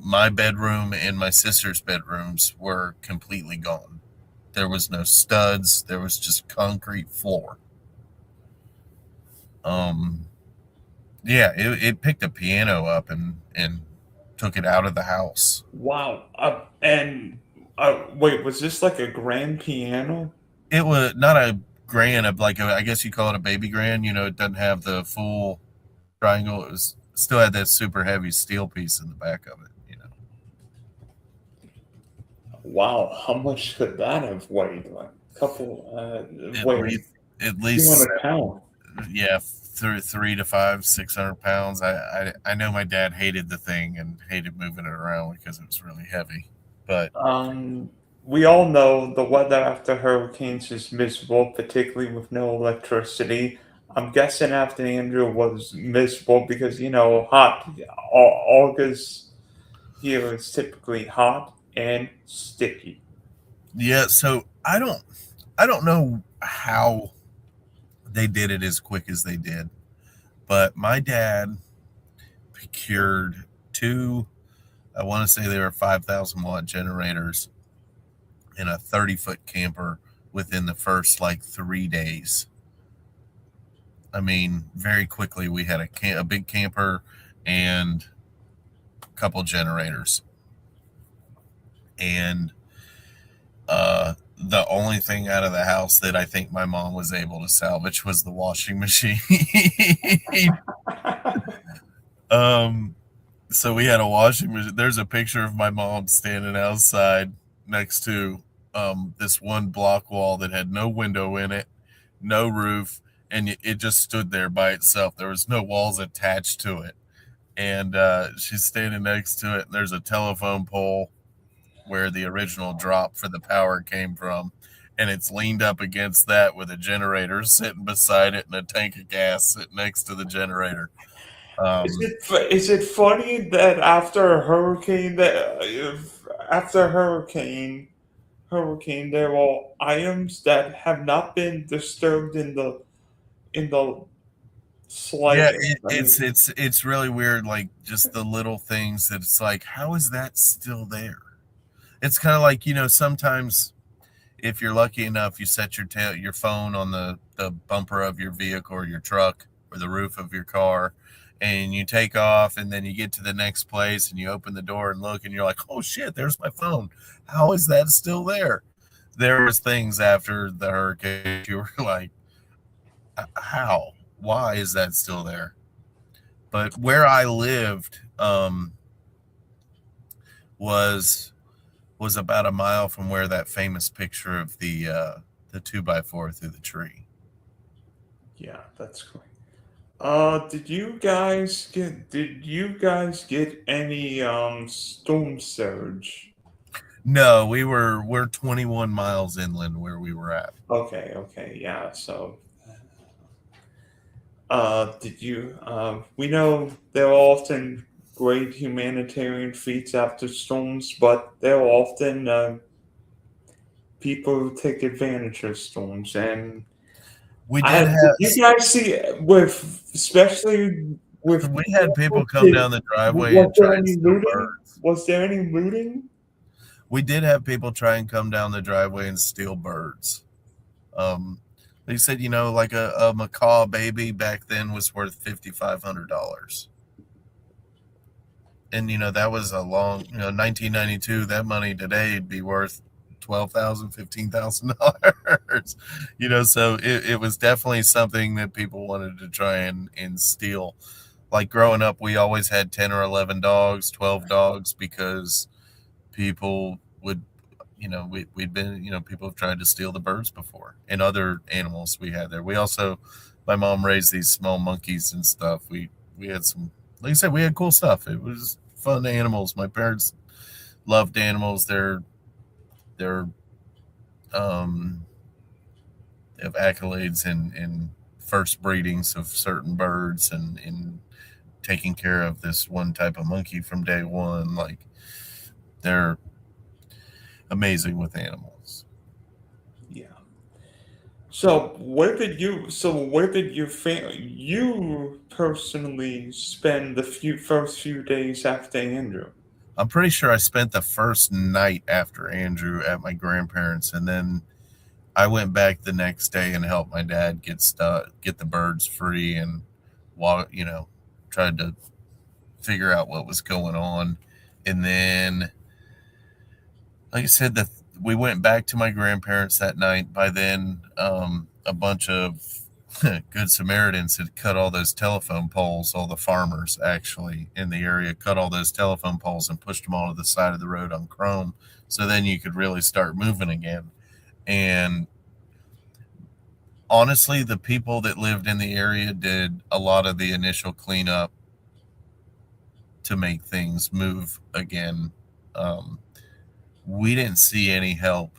D: my bedroom and my sister's bedrooms were completely gone. There was no studs. There was just concrete floor. Yeah, it picked a piano up and took it out of the house.
A: Wow. And wait, was this like a grand piano?
D: It was not a grand, like I guess you call it a baby grand. It doesn't have the full triangle. Still had that super heavy steel piece in the back of it.
A: Wow, how much could that have weighed? Like a couple,
D: At
A: weighed
D: least, at least
A: 200 pounds.
D: yeah, through 3 to 5, 600 pounds. I know my dad hated the thing and hated moving it around because it was really heavy. But
A: We all know the weather after hurricanes is miserable, particularly with no electricity. I'm guessing after Andrew was miserable because, hot. August here is typically hot and sticky.
D: yeah, so I don't know how they did it as quick as they did, but my dad procured two. I want to say they were 5,000 watt generators in a 30-foot camper within the first like 3 days. I mean, very quickly we had a big camper and a couple generators, and the only thing out of the house that I think my mom was able to salvage was the washing machine. um, so we had a washing machine. There's a picture of my mom standing outside next to this one block wall that had no window in it, no roof, and it just stood there by itself. There was no walls attached to it, and she's standing next to it. And there's a telephone pole where the original drop for the power came from, and it's leaned up against that with a generator sitting beside it and a tank of gas sitting next to the generator.
A: Is it funny that after a hurricane after hurricane there are items that have not been disturbed in the
D: Yeah,
A: slightest. I mean,
D: it's really weird, like just the little things that it's like, how is that still there? It's kind of like, sometimes if you're lucky enough, you set your phone on the bumper of your vehicle or your truck or the roof of your car, and you take off, and then you get to the next place and you open the door and look, and you're like, oh shit, there's my phone. How is that still there? There was things after the hurricane you were like, how? Why is that still there? But where I lived was about a mile from where that famous picture of the 2x4 through the tree.
A: yeah, that's cool. Did you guys get any storm surge?
D: No, we're 21 miles inland where we were at.
A: Okay, okay, yeah. So, we know there are often great humanitarian feats after storms, but there are often people who take advantage of storms. And
D: We did
A: did
D: have
A: you guys see especially with
D: we had people come
A: did,
D: down the driveway
A: was
D: and
A: there
D: try and
A: any
D: steal
A: looting?
D: birds.
A: Was there any looting?
D: We did have people try and come down the driveway and steal birds. They said, like a macaw baby back then was worth $5,500. And that was a long, 1992. That money today would be worth $12,000, $15,000. So it was definitely something that people wanted to try and steal. Like growing up, we always had 10 or 11 dogs, 12 dogs, because people would, we'd been, people have tried to steal the birds before and other animals we had there. My mom raised these small monkeys and stuff. We had some, like I said, we had cool stuff. It was fun animals. My parents loved animals. They're they have accolades in first breedings of certain birds and in taking care of this one type of monkey from day one. Like, they're amazing with animals.
A: Yeah. So where did you personally spend the first few days after Andrew?
D: I'm pretty sure I spent the first night after Andrew at my grandparents, and then I went back the next day and helped my dad get the birds free, and tried to figure out what was going on. And then, like I said, we went back to my grandparents that night. By then, a bunch of good Samaritans had cut all those telephone poles. All the farmers actually in the area cut all those telephone poles and pushed them all to the side of the road on chrome. So then you could really start moving again. And honestly, the people that lived in the area did a lot of the initial cleanup to make things move again. Um, we didn't see any help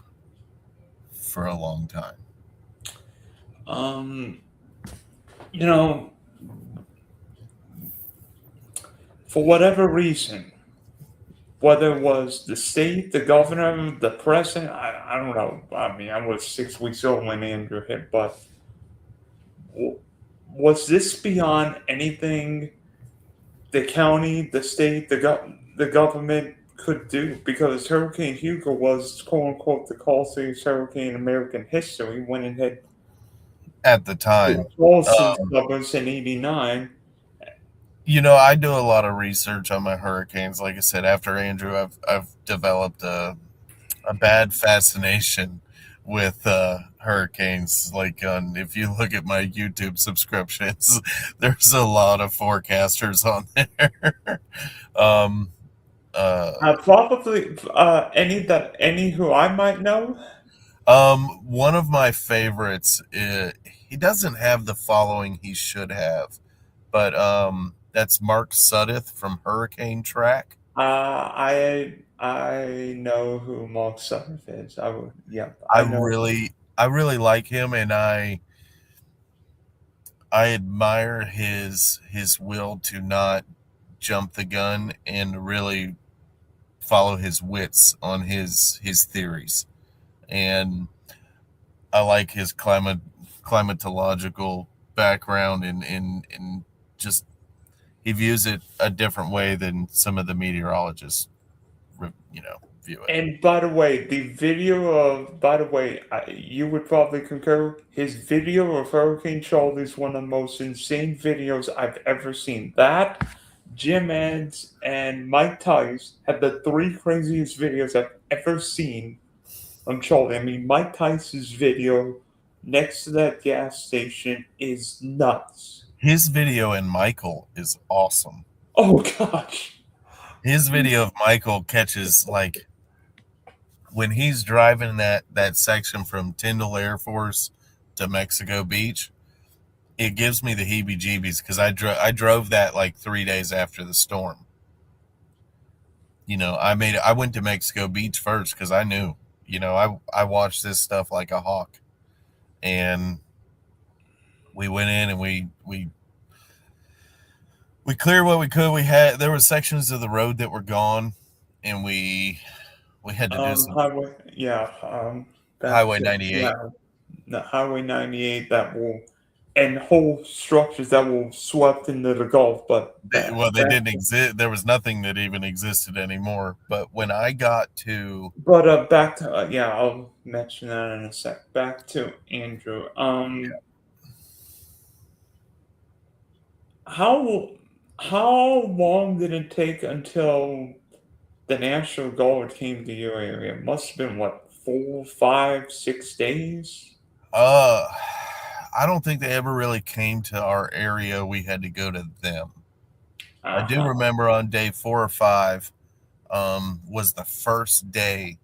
D: for a long time.
A: Um, you know, for whatever reason, whether it was the state, the governor, the president, I don't know. I mean, I was 6 weeks old when Andrew hit, but was this beyond anything the county, the state, the government could do? Because Hurricane Hugo was quote unquote the costliest hurricane in American history when it hit
D: At the
A: the
D: time.
A: Charleston
D: Um,
A: suburbs in '89.
D: I do a lot of research on my hurricanes. Like I said, after Andrew, I've developed a bad fascination with hurricanes. Like, if you look at my YouTube subscriptions, there's a lot of forecasters on there. um, uh,
A: Probably any who I might know.
D: One of my favorites. He doesn't have the following he should have, but that's Mark Sudduth from Hurricane Track.
A: I know who Mark Sutter is. Yeah,
D: I
A: I know.
D: really like him, and I admire his will to not jump the gun and really follow his wits on his theories. And I like his climatological background, and just he views it a different way than some of the meteorologists, view it.
A: And by the way, by the way, you would probably concur, his video of Hurricane Charlie is one of the most insane videos I've ever seen. That, Jim Eds, and Mike Tice have the three craziest videos I've ever seen on Charlie. I mean, Mike Tice's video next to that gas station is nuts.
D: His video in Michael is awesome.
A: Oh gosh.
D: His video of Michael catches, like, when he's driving that section from Tyndall Air Force to Mexico Beach. It gives me the heebie-jeebies because I drove that like 3 days after the storm. I went to Mexico Beach first because I knew. I watched this stuff like a hawk, and we went in and we cleared what we could. There were sections of the road that were gone, and we had to do some
A: Highway, yeah,
D: Highway 98.
A: yeah, the Highway 98 that will, and whole structures that will swept into the Gulf, but
D: They didn't exist. There was nothing that even existed anymore. But when I got to,
A: back to, yeah, I'll mention that in a sec. Back to Andrew. How, how long did it take until the National Guard came to your area? It must have been what, 4, 5, 6 days?
D: uh, I don't think they ever really came to our area. We had to go to them. I do
A: Uh-huh.
D: remember on day 4 or 5, was the first day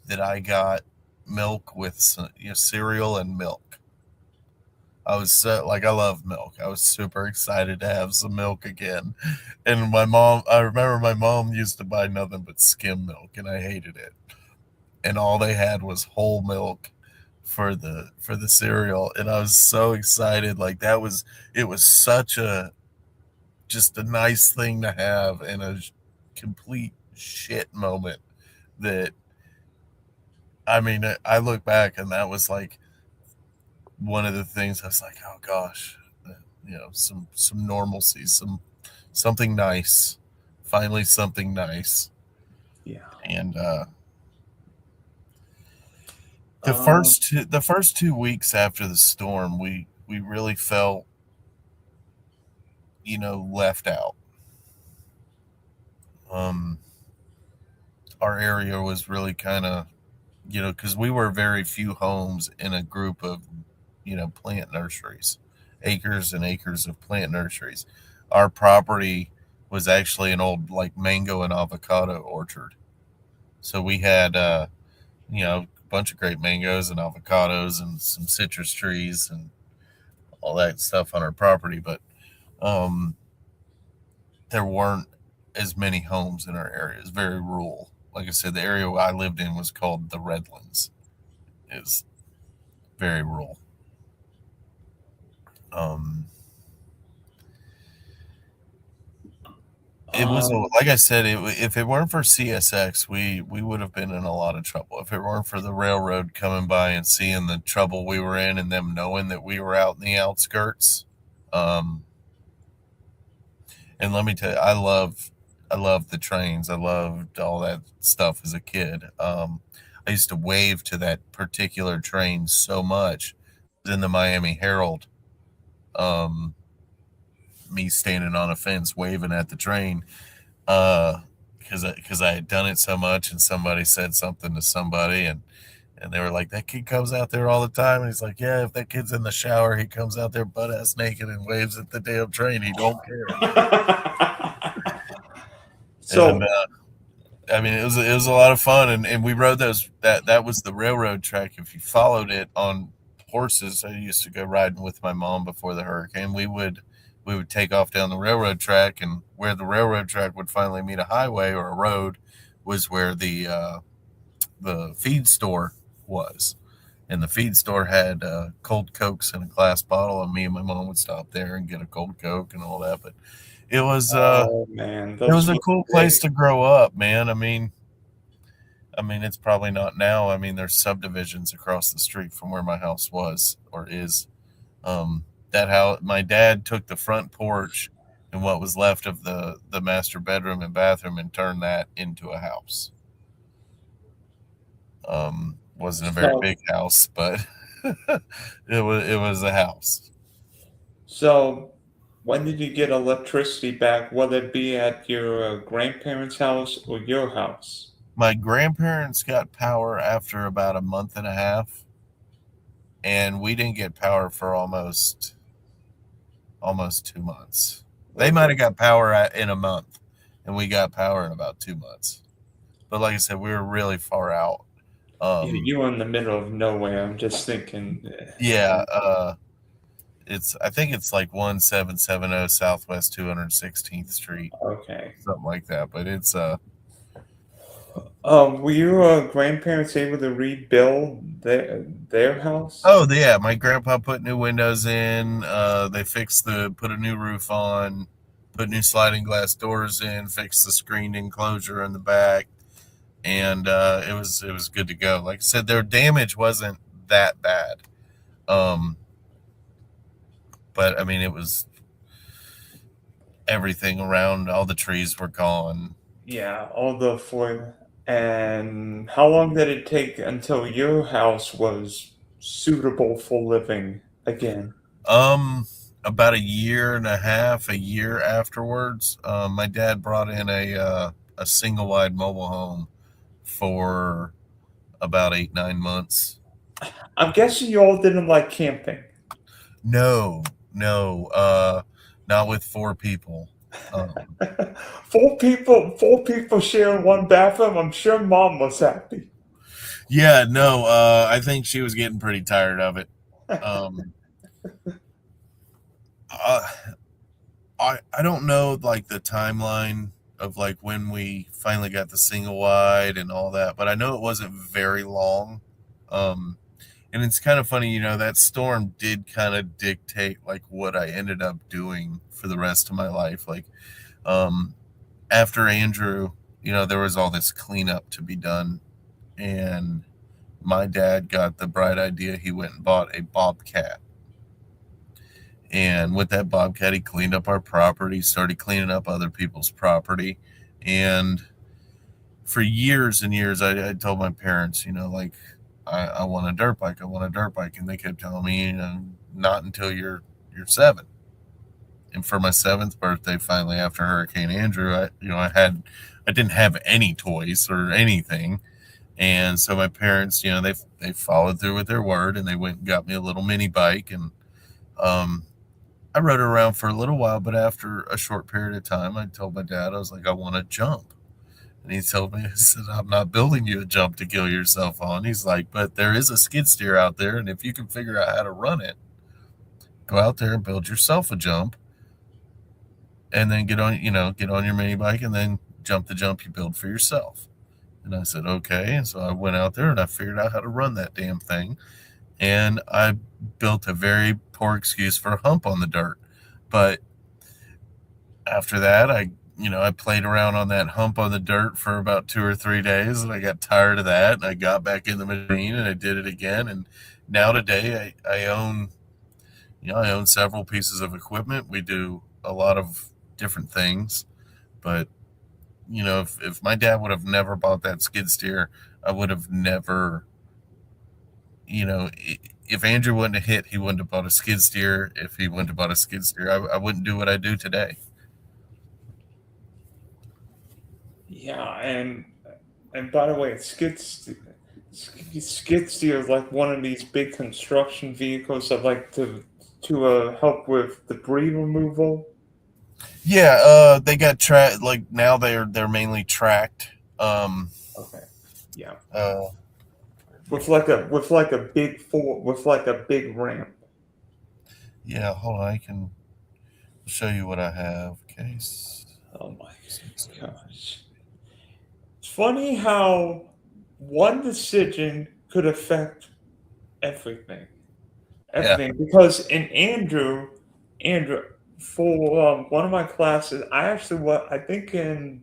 D: that I got milk with cereal and milk. I was like, I love milk. I was super excited to have some milk again. And I remember my mom used to buy nothing but skim milk, and I hated it. And all they had was whole milk for the cereal, and I was so excited. Like, it was such a just a nice thing to have in a complete shit moment that, I mean, I look back and that was like one of the things I was like, oh gosh, some normalcy, something nice, finally something nice.
A: Yeah.
D: And
A: Um,
D: the first 2 weeks after the storm, we really felt, left out. Um, our area was really kind of, because we were very few homes in a group of, plant nurseries, acres and acres of plant nurseries. Our property was actually an old like mango and avocado orchard. So we had, a bunch of great mangoes and avocados and some citrus trees and all that stuff on our property. But um, there weren't as many homes in our area. It's very rural. Like I said, the area I lived in was called the Redlands. Is very rural. Um, it was
A: Um,
D: like I said. If it weren't for CSX, we would have been in a lot of trouble. If it weren't for the railroad coming by and seeing the trouble we were in, and them knowing that we were out in the outskirts, um, and let me tell you, I love the trains. I loved all that stuff as a kid. I used to wave to that particular train so much. In the Miami Herald, um, me standing on a fence waving at the train, because I had done it so much, and somebody said something to somebody, and they were like, "That kid comes out there all the time." And he's like, "Yeah, if that kid's in the shower, he comes out there butt ass naked and waves at the damn train. He don't care." And
A: so
D: I mean, it was a lot of fun, and we rode those. That was the railroad track. If you followed it on horses, I used to go riding with my mom before the hurricane. We would take off down the railroad track, and where the railroad track would finally meet a highway or a road was where the feed store was, and the feed store had cold cokes in a glass bottle, and me and my mom would stop there and get a cold coke and all that. But it was
A: oh man,
D: it
A: those
D: was a
A: were
D: cool place
A: great.
D: to grow up, man. I mean, it's probably not now. I mean, there's subdivisions across the street from where my house was or is. That how my dad took the front porch and what was left of the master bedroom and bathroom and turned that into a house. Wasn't a very
A: So
D: big house, but it was a house.
A: so when did you get electricity back? Will it be at your grandparents' house or your house?
D: My grandparents got power after about a month and a half, and we didn't get power for almost 2 months. They might
A: Okay.
D: have got power in a month, and we got power in about 2 months. But like I said, we were really far out.
A: Yeah,
D: Um,
A: you were in the middle of nowhere. I'm just thinking.
D: yeah, I think it's like 1770 Southwest 216th Street,
A: Okay.
D: something like that. But it's
A: Were your grandparents able to rebuild their house?
D: oh yeah, my grandpa put new windows in. They put a new roof on, put new sliding glass doors in, fixed the screened enclosure in the back, and it was good to go. Like I said, their damage wasn't that bad. Um, but I mean, it was everything around. All the trees were gone.
A: Yeah, all the for. And how long did it take until your house was suitable for living again?
D: Um, about a year and a half, a year afterwards, my dad brought in a single wide mobile home for about 8 9 months.
A: I'm guessing you all didn't like camping.
D: No, no, not with four people. Um,
A: Four people sharing one bathroom. I'm sure mom was happy.
D: yeah, no, I think she was getting pretty tired of it. Um, uh, I don't know like the timeline of like when we finally got the single wide and all that, but I know it wasn't very long. Um, and it's kind of funny, that storm did kind of dictate like what I ended up doing for the rest of my life. Like, um, after Andrew, there was all this cleanup to be done, and my dad got the bright idea. He went and bought a bobcat, and with that bobcat, he cleaned up our property, started cleaning up other people's property, and for years and years, I told my parents, like, I want a dirt bike, I want a dirt bike, and they kept telling me, not until you're 7. and for my 7th birthday, finally after Hurricane Andrew, I didn't have any toys or anything, and so my parents, they followed through with their word, and they went and got me a little mini bike, and um, I rode it around for a little while. But after a short period of time, I told my dad, I was like, I want to jump. And he told me, he said, I'm not building you a jump to kill yourself on. He's like, but there is a skid steer out there, and if you can figure out how to run it, go out there and build yourself a jump, and then get on your mini bike, and then jump the jump you build for yourself. And I said, okay. And so I went out there and I figured out how to run that damn thing. And I built a very poor excuse for a hump on the dirt. But after that, I played around on that hump on the dirt for about 2 or 3 days, and I got tired of that. And I got back in the machine and I did it again. And now today I own, I own several pieces of equipment. We do a lot of different things, but if my dad would have never bought that skid steer, I would have never, if Andrew wouldn't have hit, he wouldn't have bought a skid steer. If he wouldn't have bought a skid steer, I wouldn't do what I do today.
A: Yeah, and by the way, skid steer is like one of these big construction vehicles that like to help with debris removal.
D: Yeah, they got like now they're mainly tracked.
A: Okay, yeah,
D: Uh,
A: with like a big ramp.
D: yeah, hold on, I can show you what I have. Case.
A: Oh my gosh. It's funny how one decision could affect everything.
D: Yeah.
A: Everything. Because in Andrew, for one of my classes, I think in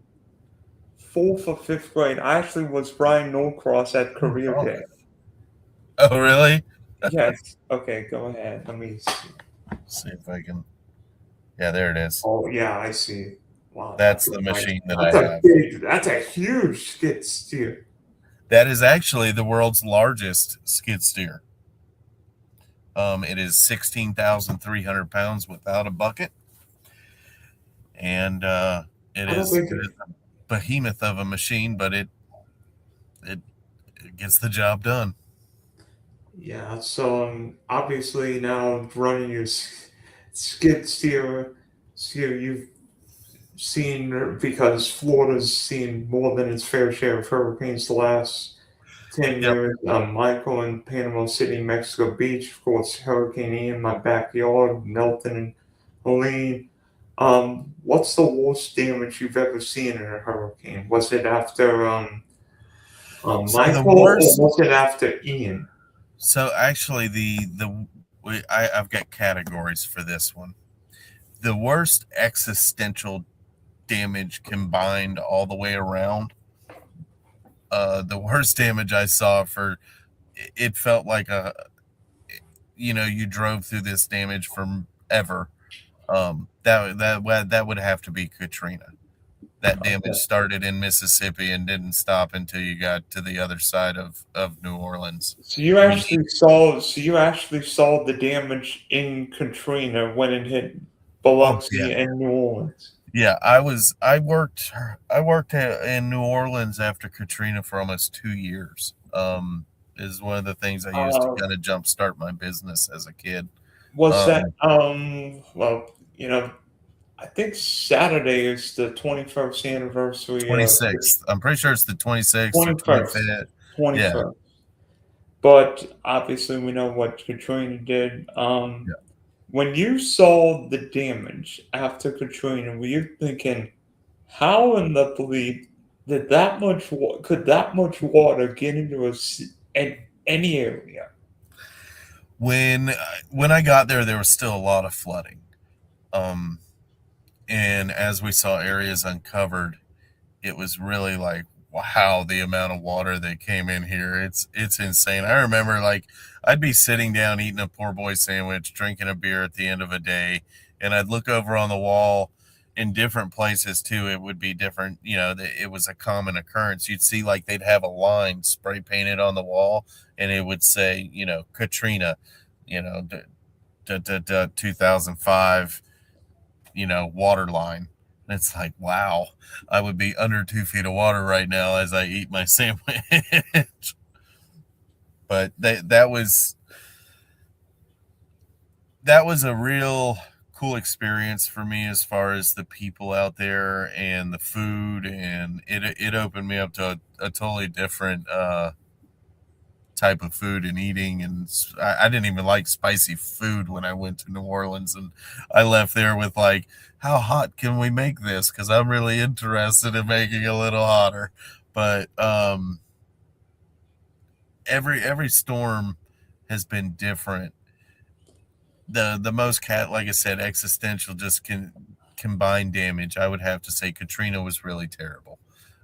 A: fourth or fifth grade, I actually was Brian Norcross at Career
D: Oh,
A: Day.
D: oh, really?
A: Yes. Okay, go ahead. Let me see.
D: See if I can. Yeah, there it is.
A: Oh, yeah, I see. Wow,
D: That's the machine that I have.
A: That's a huge skid steer.
D: That is actually the world's largest skid steer. It is 16,300 pounds without a bucket, and it
A: I don't
D: is
A: think
D: a behemoth of a machine, but it gets the job done.
A: Yeah, so obviously now running your skid steer, you've seen because Florida's seen more than its fair share of hurricanes the last 10
D: Yep.
A: years. Michael in Panama City, Mexico Beach, of course, Hurricane Ian, my backyard, Milton and Helene. What's the worst damage you've ever seen in a hurricane? Was it after
D: So the
A: Michael or
D: worst.
A: was it after Ian?
D: So actually, I've got categories for this one. The worst existential damage combined all the way around. The worst damage I saw for it felt like you drove through this damage forever. That would have to be Katrina. That damage
A: Okay.
D: started in Mississippi and didn't stop until you got to the other side of New Orleans.
A: So
D: I mean,
A: you actually saw the damage in Katrina when it hit
D: oh yeah,
A: Biloxi and New Orleans.
D: yeah. I worked in New Orleans after Katrina for almost 2 years. Is one of the things I used to
A: Uh,
D: kind of jumpstart my business as a kid.
A: was that
D: Um,
A: well, I think Saturday is the 21st anniversary of
D: 26th. I'm pretty sure it's the 26th or
A: 21st,
D: 25th. Yeah.
A: 21st. But obviously we know what Katrina did.
D: Yeah.
A: When you saw the damage after Katrina, were you thinking, how in the belief did could that much water get into any area?
D: When when I got there, there was still a lot of flooding. Um, and as we saw areas uncovered, it was really like, wow, the amount of water that came in here. It's insane. I remember like I'd be sitting down eating a poor boy sandwich, drinking a beer at the end of a day, and I'd look over on the wall in different places too. It would be different, it was a common occurrence. You'd see like they'd have a line spray painted on the wall, and it would say, Katrina, 2005 water line. And it's like, wow, I would be under 2 feet of water right now as I eat my sandwich. But that was a real cool experience for me as far as the people out there and the food, and it opened me up to a totally different type of food and eating. And I didn't even like spicy food when I went to New Orleans, and I left there with like, how hot can we make this, because I'm really interested in making it a little hotter. But every storm has been different. The most like I said, existential, just combined damage, I would have to say Katrina was really terrible.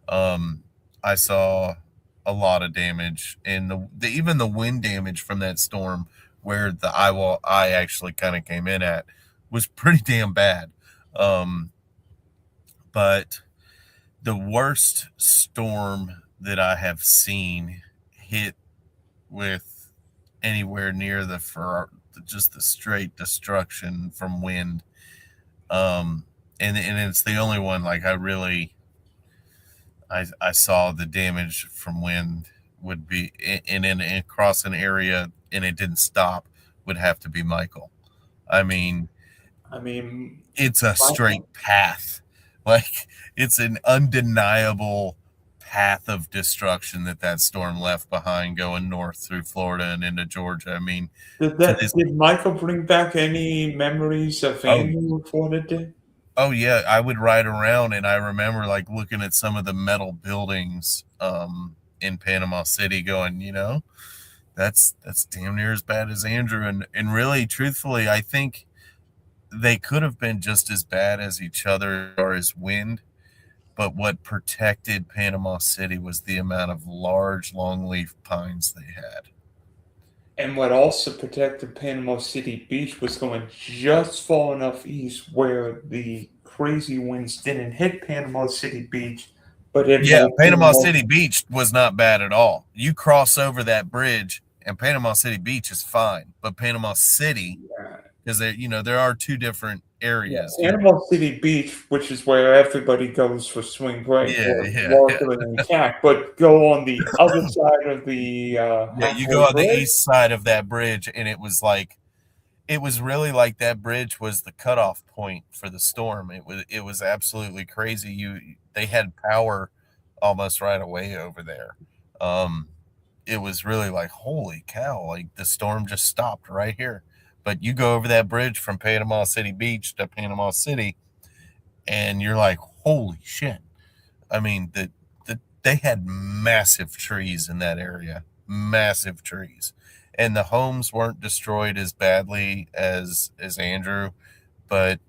D: I saw a lot of damage, and even the wind damage from that storm, where the eye actually kind of came in at, was pretty damn bad. But the worst storm that I have seen hit with anywhere near for just the straight destruction from wind. And it's the only one, like, I saw the damage from wind would be in across an area, and it didn't stop, would have to be Michael. I mean,
A: I mean,
D: it's a
A: Michael,
D: straight path. Like, it's an undeniable path of destruction that storm left behind, going north through Florida and into Georgia. I mean, to this.
A: did Michael bring back any memories of
D: Oh,
A: Andrew before it did?
D: oh yeah, I would ride around, and I remember like looking at some of the metal buildings in Panama City, going, that's damn near as bad as Andrew. And really, truthfully, I think they could have been just as bad as each other or as wind. But what protected Panama City was the amount of large longleaf pines they had.
A: And what also protected Panama City Beach was going just far enough east where the crazy winds didn't hit Panama City Beach, but it
D: Yeah,
A: moved
D: Panama
A: almost.
D: City Beach was not bad at all. You cross over that bridge, and Panama City Beach is fine, but Panama City,
A: Yeah,
D: because there are two different
A: yeah,
D: areas.
A: Panama City Beach, which is where everybody goes for spring break,
D: Yeah,
A: was
D: yeah, yeah.
A: largely intact. But go on the other side of the
D: Yeah, you go
A: halfway
D: on the
A: bridge.
D: east side of that bridge, and it was really like that bridge was the cutoff point for the storm. It was absolutely crazy. They had power almost right away over there. Um, it was really like, holy cow, like the storm just stopped right here. But you go over that bridge from Panama City Beach to Panama City, and you're like, holy shit. I mean, they had massive trees in that area, massive trees, and the homes weren't destroyed as badly as Andrew, but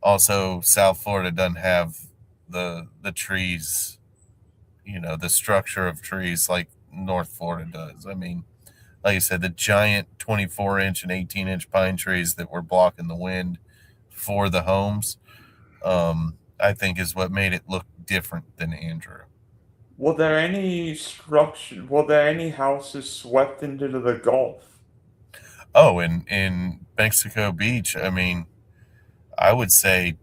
D: also South Florida doesn't have the trees, the structure of trees like North Florida does. I mean, like I said, the giant 24-inch and 18-inch pine trees that were blocking the wind for the homes, I think is what made it look different than Andrew.
A: Were there any houses swept into the Gulf?
D: Oh, in Mexico Beach, I mean, I would say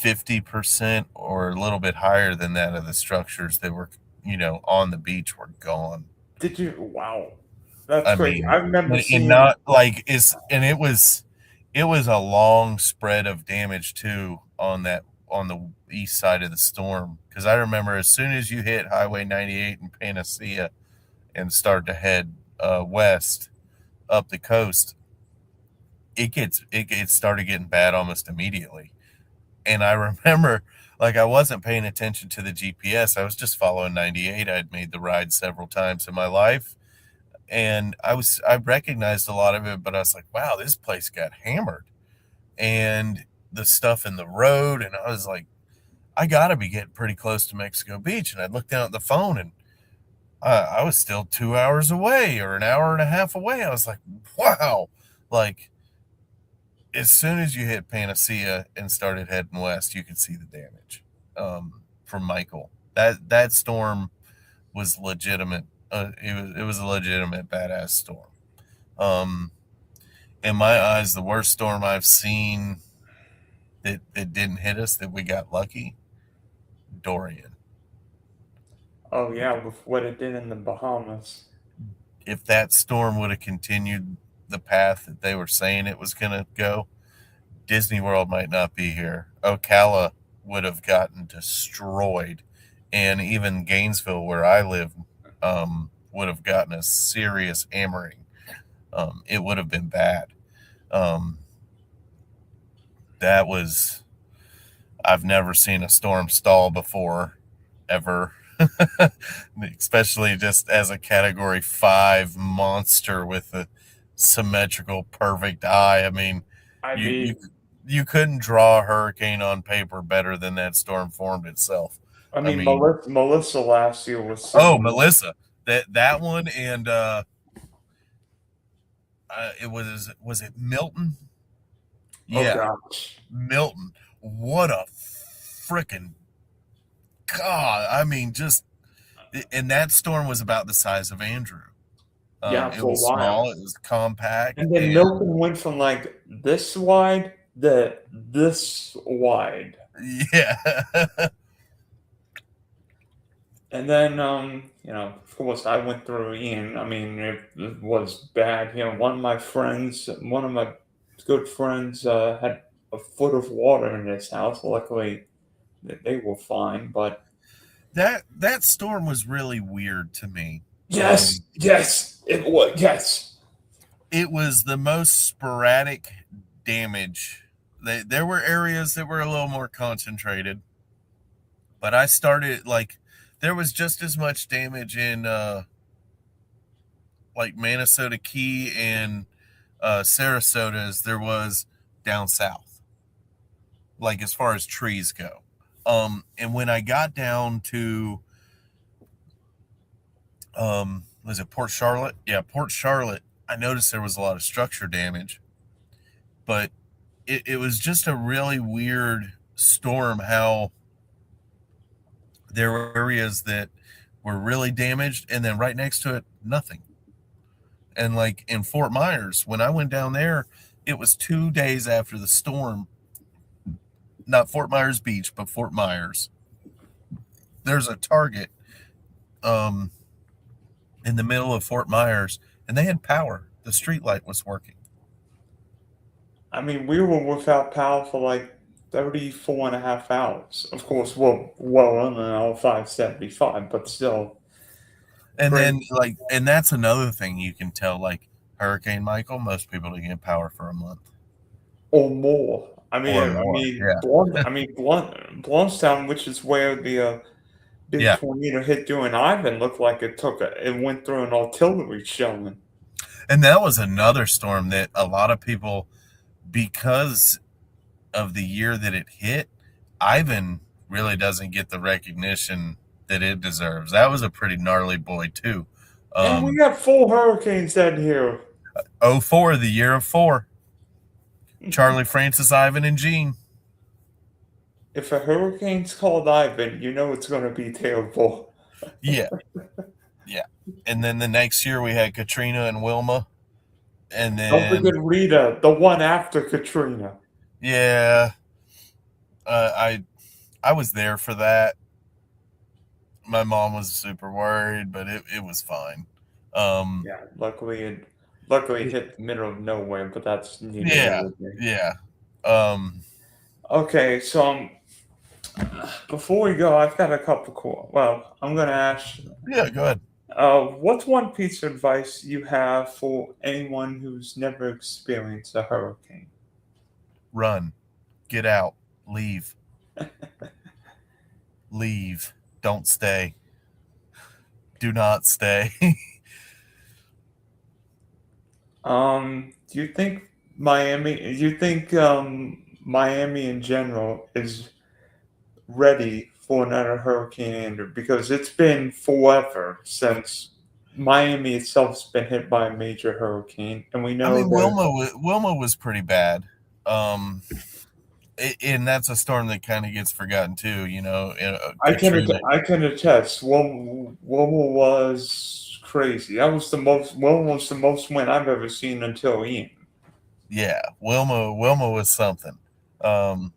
D: 50% or a little bit higher than that of the structures that were, on the beach were gone.
A: Did you? Wow, that's
D: I
A: crazy.
D: mean,
A: I remember
D: and
A: seeing.
D: not like it was a long spread of damage too on the east side of the storm, because I remember as soon as you hit Highway 98 in Panacea and start to head west up the coast, it started getting bad almost immediately. And I remember, like, I wasn't paying attention to the GPS. I was just following 98. I'd made the ride several times in my life, and I recognized a lot of it, but I was like, wow, this place got hammered, and the stuff in the road, and I was like, I gotta be getting pretty close to Mexico Beach. And I looked down at the phone, and I was still 2 hours away or an hour and a half away. I was like, wow, like, as soon as you hit Panacea and started heading west, you could see the damage from Michael. That storm was legitimate. It was a legitimate badass storm. Um, in my eyes, the worst storm I've seen that didn't hit us, that we got lucky, Dorian.
A: Oh yeah, with what it did in the Bahamas.
D: If that storm would have continued the path that they were saying it was going to go, Disney World might not be here. Ocala would have gotten destroyed, and even Gainesville, where I live, would have gotten a serious hammering. It would have been bad. Um, that was, I've never seen a storm stall before, ever. Especially just as a Category 5 monster with a symmetrical, perfect eye. I mean,
A: I
D: you you
A: mean,
D: you couldn't draw a hurricane on paper better than that storm formed itself. I mean,
A: Melissa last year was
D: oh,
A: similar.
D: Melissa, that one, and it was it Milton?
A: Oh
D: Yeah,
A: gosh.
D: Milton. What a freaking God! I mean, just and that storm was about the size of Andrew.
A: Yeah,
D: It
A: for a
D: was
A: while.
D: small, it was compact,
A: And then
D: and
A: Milton went from like this wide to this wide.
D: yeah,
A: And then, of course, I went through Ian. I mean, it was bad. One of my good friends, had a foot of water in his house. Luckily, they were fine. But
D: that storm was really weird to me.
A: yes, yes, it was. Yes,
D: It was the most sporadic damage. There were areas that were a little more concentrated, but I started like there was just as much damage in like Minnesota Key and Sarasota as there was down south, like as far as trees go. And when I got down to was it Port Charlotte? Yeah, Port Charlotte. I noticed there was a lot of structure damage, but it was just a really weird storm. How there were areas that were really damaged, and then right next to it, nothing. And like in Fort Myers, when I went down there, it was 2 days after the storm. Not Fort Myers Beach, but Fort Myers. There's a Target um, in the middle of Fort Myers, and they had power. The street light was working.
A: I mean, we were without power for like 34 and a half hours. Of course, well under our 575, but still
D: And then,
A: crazy.
D: like, and that's another thing you can tell. Like Hurricane Michael, most people don't get power for a month
A: Or more.
D: or more. Yeah,
A: Bluntstown, which is where the big
D: yeah.
A: tornado hit during Ivan, looked like it went through an artillery shell.
D: And that was another storm that a lot of people, because of the year that it hit, Ivan really doesn't get the recognition that it deserves. That was a pretty gnarly boy too.
A: And we got 4 hurricanes in here.
D: '04, the year of four. Charlie, Francis, Ivan, and Gene.
A: If a hurricane's called Ivan, you know it's going to be terrible.
D: Yeah, yeah. And then the next year we had Katrina and Wilma, and
A: Don't
D: then
A: forget Rita, the one after Katrina.
D: yeah, I was there for that. My mom was super worried, but it was fine. Um,
A: Yeah, luckily it hit the middle of nowhere, but that's neither here
D: yeah,
A: nor there.
D: yeah. Um,
A: Okay, so before we go, I've got a couple well, I'm going to ask,
D: yeah, go ahead.
A: what's one piece of advice you have for anyone who's never experienced a hurricane?
D: Run, get out, leave, leave. Don't stay. Do not stay.
A: Do you think Miami in general is ready for another Hurricane Andrew? Because it's been forever since Miami itself's been hit by a major hurricane, and we
D: I
A: know
D: mean,
A: that.
D: Wilma was pretty bad. Um, and that's a storm that kind of gets forgotten too. You know, Katrina.
A: I can attest. Wilma was crazy. Wilma was the most wind I've ever seen until Ian.
D: Yeah, Wilma was something. Um,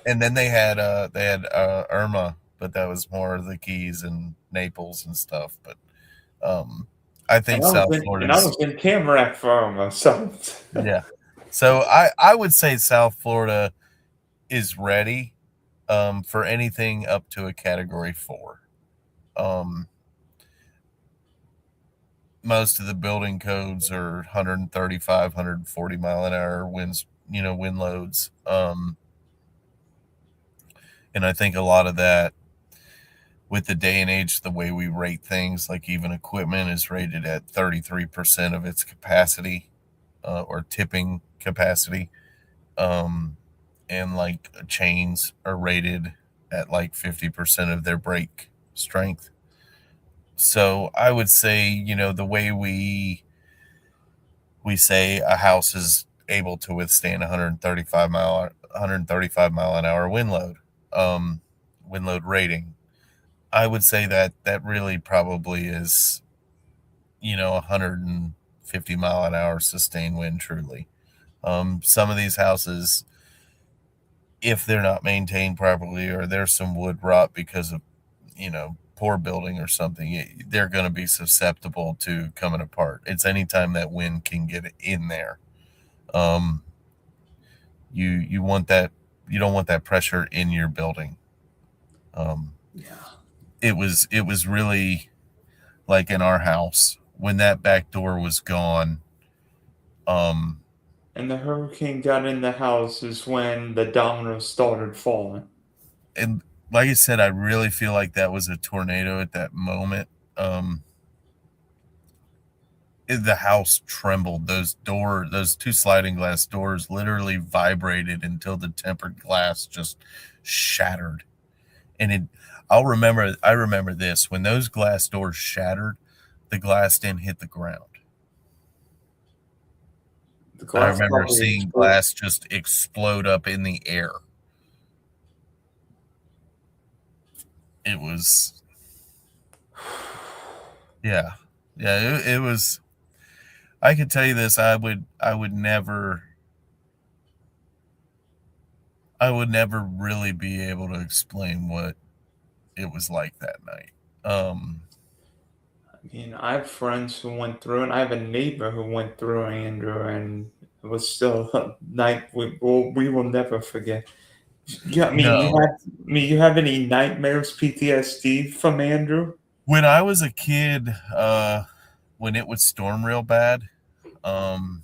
D: and then they had Irma, but that was more of the Keys and Naples and stuff. But um, I think South
A: And I
D: Florida's
A: was in Tamarack for myself.
D: yeah. So I would say South Florida is ready for anything up to a Category 4. Um, most of the building codes are 135, 140 mile an hour winds, wind loads. And I think a lot of that, with the day and age, the way we rate things, like even equipment is rated at 33% of its capacity, or tipping capacity. Um, and like chains are rated at like 50% of their brake strength. So I would say, the way we say a house is able to withstand 135 mile an hour wind load rating. I would say that that really probably is, 150 mile an hour sustained wind truly. Some of these houses, if they're not maintained properly or there's some wood rot because of, poor building or something, they're going to be susceptible to coming apart. It's anytime that wind can get in there. Um, you want that, you don't want that pressure in your building. Um,
A: Yeah.
D: it was really like in our house when that back door was gone. Um,
A: And the hurricane got in the house is when the dominoes started falling.
D: and like I said, I really feel like that was a tornado at that moment. Um, the house trembled. Those two sliding glass doors literally vibrated until the tempered glass just shattered. And I remember this, when those glass doors shattered, the glass didn't hit the ground.
A: The
D: I
A: glass
D: remember
A: probably
D: seeing
A: exploded.
D: glass just explode up in the air. It was, yeah, yeah. It was. I could tell you this. I would never really be able to explain what it was like that night. Um,
A: I mean, I have friends who went through, and I have a neighbor who went through Andrew, and it was still a night we will never forget. Yeah,
D: no,
A: you have any nightmares, PTSD from Andrew?
D: when I was a kid, when it would storm real bad, um,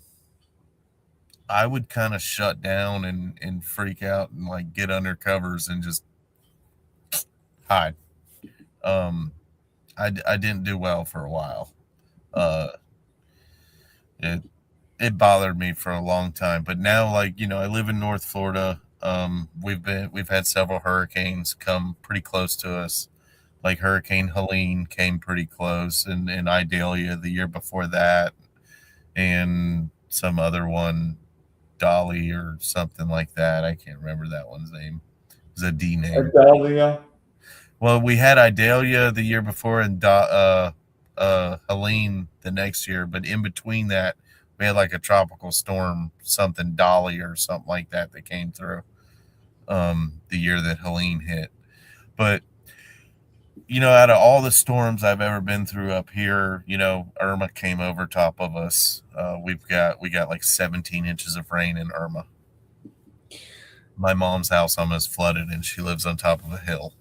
D: I would kind of shut down and freak out and like get under covers and just hide. Um, I didn't do well for a while. Uh, it it bothered me for a long time, but now, like, I live in North Florida. We've had several hurricanes come pretty close to us. Like Hurricane Helene came pretty close, and Idalia the year before that, and some other one, Dolly or something like that. I can't remember that one's name. It was a D name.
A: Adalia?
D: Well, we had Idalia the year before and Helene the next year, but in between that, we had like a tropical storm, something Dolly or something like that that came through the year that Helene hit. But out of all the storms I've ever been through up here, Irma came over top of us. We got like 17 inches of rain in Irma. My mom's house almost flooded, and she lives on top of a hill.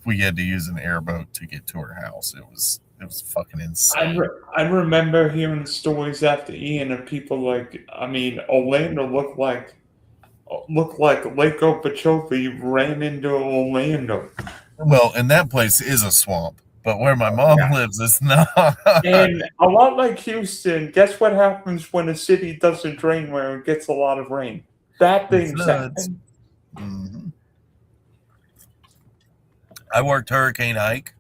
D: We had to use an airboat to get to her house. It was fucking insane.
A: I remember hearing stories after Ian of people like, I mean, Orlando looked like Lake Okeechobee ran into Orlando.
D: Well, and that place is a swamp, but where my mom lives, it's not.
A: And a lot like Houston, guess what happens when a city doesn't drain where it gets a lot of rain? Bad
D: It
A: things
D: floods.
A: happen.
D: Mhm. I worked Hurricane Ike,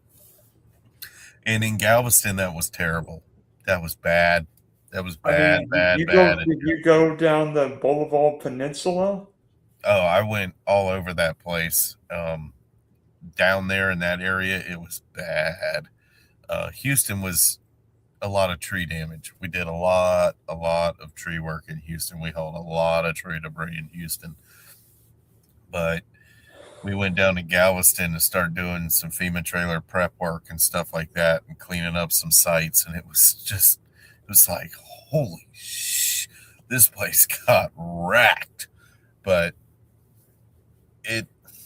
D: and in Galveston, that was terrible. That was bad. That was
A: I
D: bad,
A: mean,
D: bad, bad.
A: did you go down the Boulevard Peninsula?
D: Oh, I went all over that place. Down there in that area, it was bad. Houston was a lot of tree damage. We did a lot of tree work in Houston. We hauled a lot of tree debris in Houston, but we went down to Galveston to start doing some FEMA trailer prep work and stuff like that, and cleaning up some sites. And it was like, holy this place got wrecked. But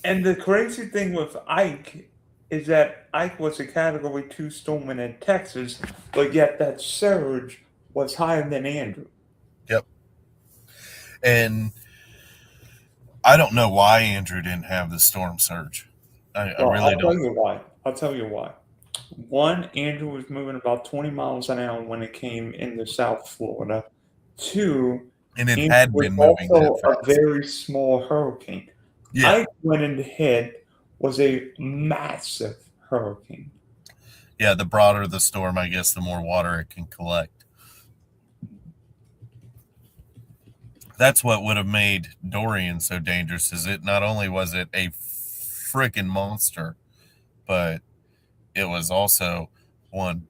A: And the crazy thing with Ike is that Ike was a Category 2 storm in Texas, but yet that surge was higher than Andrew.
D: Yep. And I don't know why Andrew didn't have the storm surge. I really don't.
A: I'll tell you why. One, Andrew was moving about 20 miles an hour when it came into South Florida. Two,
D: And it
A: Andrew
D: had
A: was
D: been moving
A: also
D: that
A: a
D: fast.
A: very small hurricane.
D: Yeah.
A: Ike went in the head was a massive hurricane.
D: Yeah, the broader the storm, I guess, the more water it can collect. That's what would have made Dorian so dangerous. Is it not only was it a freaking monster, but it was also one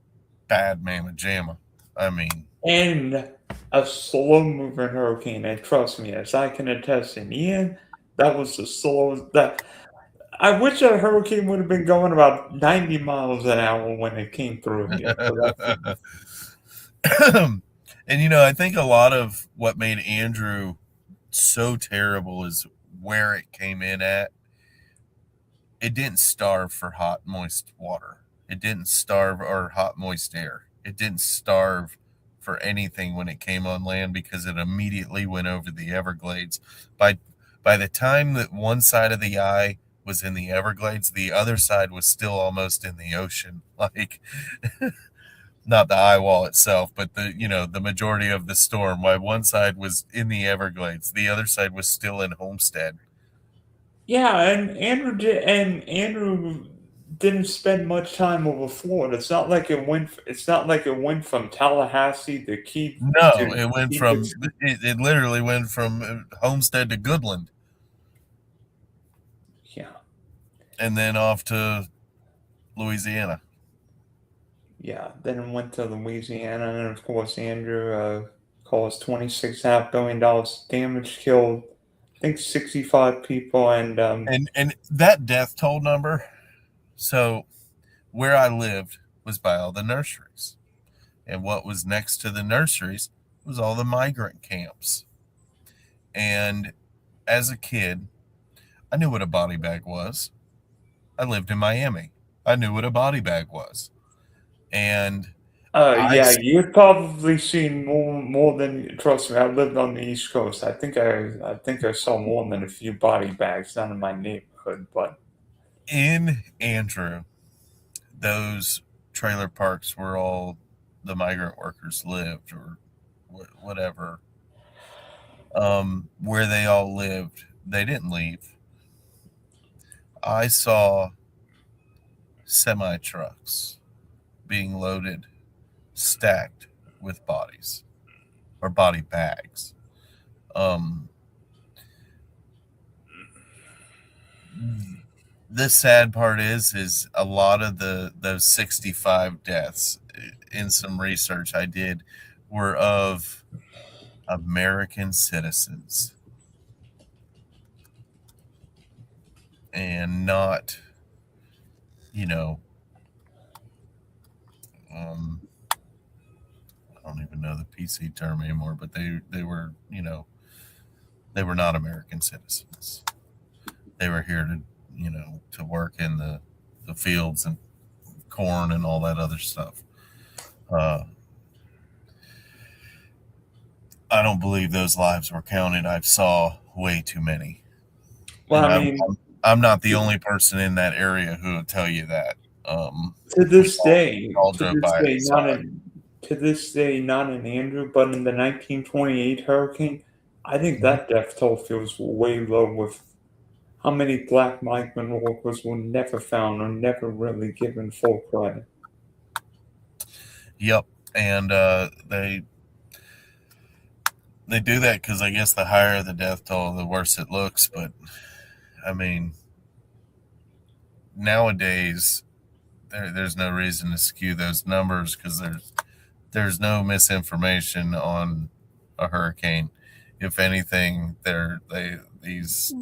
D: bad mamma jamma. I mean,
A: And a slow moving hurricane. And trust me, as I can attest in Ian, that was the slowest. I wish that hurricane would have been going about 90 miles an hour when it came through here.
D: and I think a lot of what made Andrew so terrible is where it came in at. It didn't starve for hot, moist water. It didn't starve or hot, moist air. It didn't starve for anything when it came on land because it immediately went over the Everglades. By the time that one side of the eye was in the Everglades, the other side was still almost in the ocean. Like, not the eye wall itself, but the majority of the storm. While one side was in the Everglades, the other side was still in Homestead.
A: Yeah, and Andrew didn't spend much time over Florida. It's not like it went. It's not like it went from Tallahassee to Key.
D: No, it went from it literally went from Homestead to Goodland.
A: Yeah.
D: And then off to Louisiana.
A: Yeah, then it went to Louisiana, and of course Andrew caused $26.5 billion damage, killed I think 65 people, and
D: And that death toll number. So where I lived was by all the nurseries, and what was next to the nurseries was all the migrant camps. And as a kid, I knew what a body bag was. I lived in Miami. I knew what a body bag was. And
A: yeah, you've probably seen more than trust me. I lived on the East Coast. I think I saw more than a few body bags down in my neighborhood, but
D: in Andrew, those trailer parks where all the migrant workers lived, or whatever, where they all lived, they didn't leave. I saw semi trucks being loaded, stacked with bodies or body bags. The sad part is a lot of those 65 deaths in some research I did were of American citizens and not, I don't even know the PC term anymore, but they were, they were not American citizens. They were here to work in the fields and corn and all that other stuff. I don't believe those lives were counted. I saw way too many.
A: well,
D: And
A: I mean,
D: I'm not the only person in that area who will tell you that.
A: to this day,
D: outside.
A: to this day, not in Andrew, but in the 1928 hurricane, I think that death toll feels way low with how many black migrant workers were never found or never really given full credit.
D: Yep, and they do that because I guess the higher the death toll, the worse it looks. But I mean, nowadays there's no reason to skew those numbers because there's no misinformation on a hurricane. If anything, these.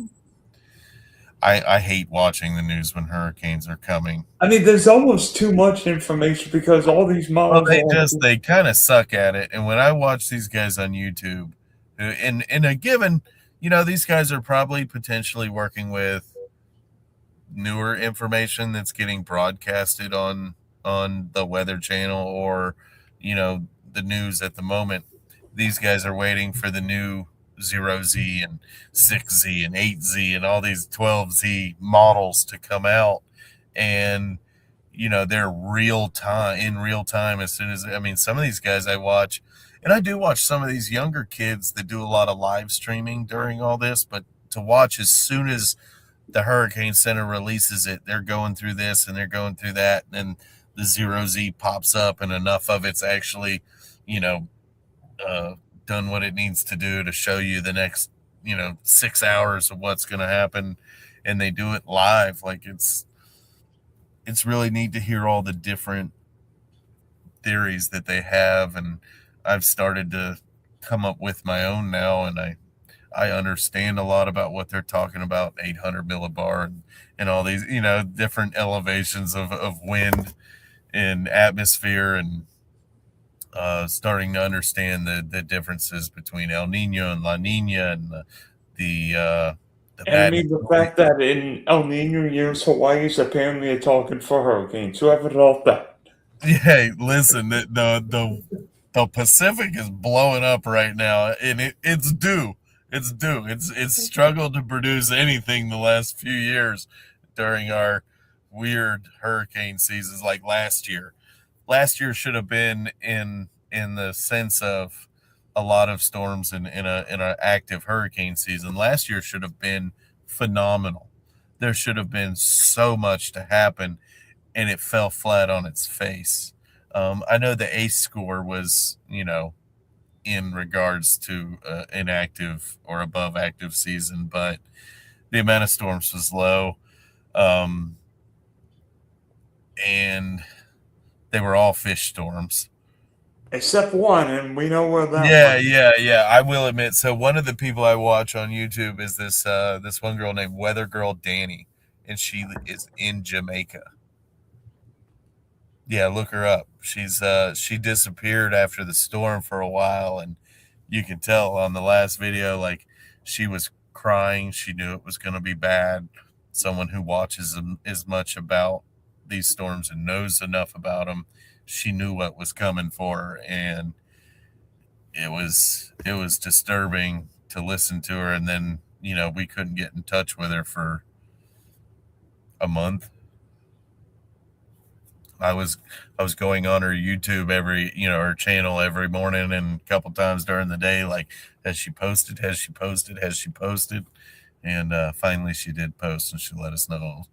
D: I hate watching the news when hurricanes are coming.
A: I mean, there's almost too much information because all these
D: Well,
A: models are.
D: they kind of suck at it. And when I watch these guys on YouTube, in a given, these guys are probably potentially working with newer information that's getting broadcasted on the Weather Channel or the news at the moment. These guys are waiting for the new 0Z and 6Z and 8Z and all these 12Z models to come out, and they're in real time. As soon as, I mean, some of these guys I watch, and I do watch some of these younger kids that do a lot of live streaming during all this, but to watch as soon as the Hurricane Center releases it, they're going through this and they're going through that, and then the 0Z pops up and enough of it's actually done what it needs to do to show you the next 6 hours of what's going to happen, and they do it live. Like, it's really neat to hear all the different theories that they have, and I've started to come up with my own now, and I understand a lot about what they're talking about, 800 millibar and all these different elevations of wind and atmosphere, and starting to understand the differences between El Nino and La Nina, and the
A: And I mean, the fact that in El Nino years, Hawaii is apparently a target for hurricanes. Whoever thought that?
D: Yeah, listen, the Pacific is blowing up right now, and it's due. It's due. It's struggled to produce anything the last few years during our weird hurricane seasons, like last year. Last year should have been in the sense of a lot of storms in a active hurricane season. Last year should have been phenomenal. There should have been so much to happen, and it fell flat on its face. I know the ACE score was, in regards to an active or above active season, but the amount of storms was low. And they were all fish storms.
A: Except one, and we know where that one.
D: Yeah. I will admit. So one of the people I watch on YouTube is this one girl named Weather Girl Danny, and she is in Jamaica. Yeah, look her up. She disappeared after the storm for a while, and you can tell on the last video, like, she was crying. She knew it was going to be bad. Someone who watches them as much about these storms and knows enough about them, she knew what was coming for her, and it was disturbing to listen to her. And then we couldn't get in touch with her for a month. I was going on her YouTube her channel every morning and a couple times during the day, like, has she posted, and finally she did post, and she let us know,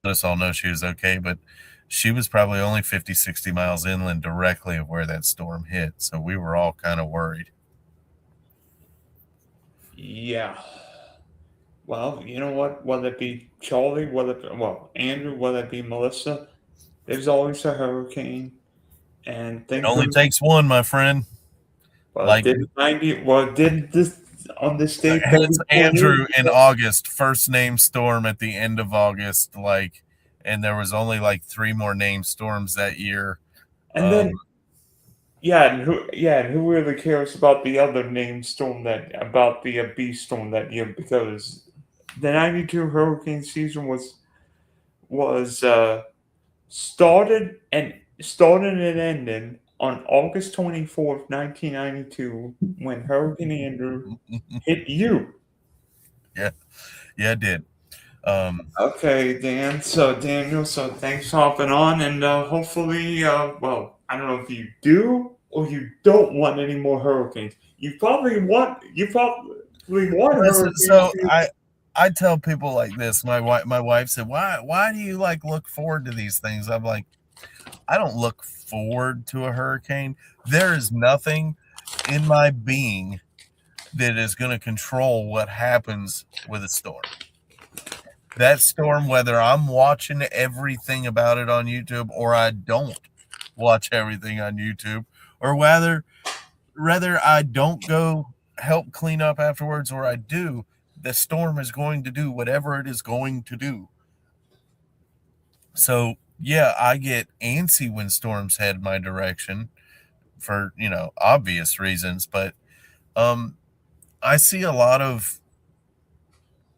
D: let us all know she was okay. But she was probably only 50, 60 miles inland directly of where that storm hit, so we were all kind of worried.
A: Yeah. Well, you know what? Whether it be Charlie, Andrew, whether it be Melissa, there's always a hurricane, and
D: It only takes one, my friend.
A: Did this on this date?
D: Andrew in August, first name storm at the end of August, and there was only 3 more named storms that year.
A: And then, and who really cares about the other named storm about the B storm that year? Because the '92 hurricane season was started and ended on August 24th, 1992, when Hurricane Andrew hit you.
D: Yeah, it did.
A: Okay, Dan. So, Daniel, thanks for hopping on, and hopefully, I don't know if you do or you don't want any more hurricanes. You probably want hurricanes.
D: So I tell people like this. My wife said, "Why do you look forward to these things?" I'm like, I don't look forward to a hurricane. There is nothing in my being that is going to control what happens with a storm. That storm, whether I'm watching everything about it on YouTube or I don't watch everything on YouTube, or whether I don't go help clean up afterwards or I do, the storm is going to do whatever it is going to do. So yeah, I get antsy when storms head my direction for, obvious reasons, but um I see a lot of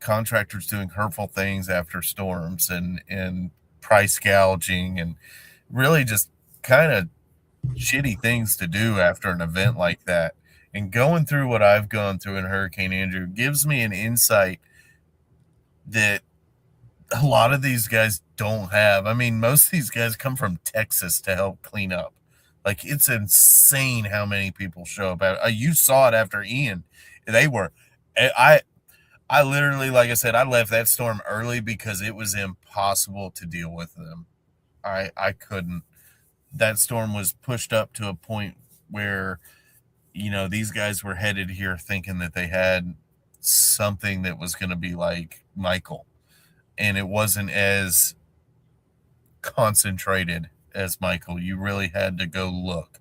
D: contractors doing hurtful things after storms and price gouging and really just kind of shitty things to do after an event like that. And going through what I've gone through in Hurricane Andrew gives me an insight that a lot of these guys don't have. I mean, most of these guys come from Texas to help clean up. Like, it's insane how many people show up. You saw it after Ian. They were, I literally, like I said, I left that storm early because it was impossible to deal with them. I couldn't. That storm was pushed up to a point where, these guys were headed here thinking that they had something that was going to be like Michael. And it wasn't as concentrated as Michael. You really had to go look.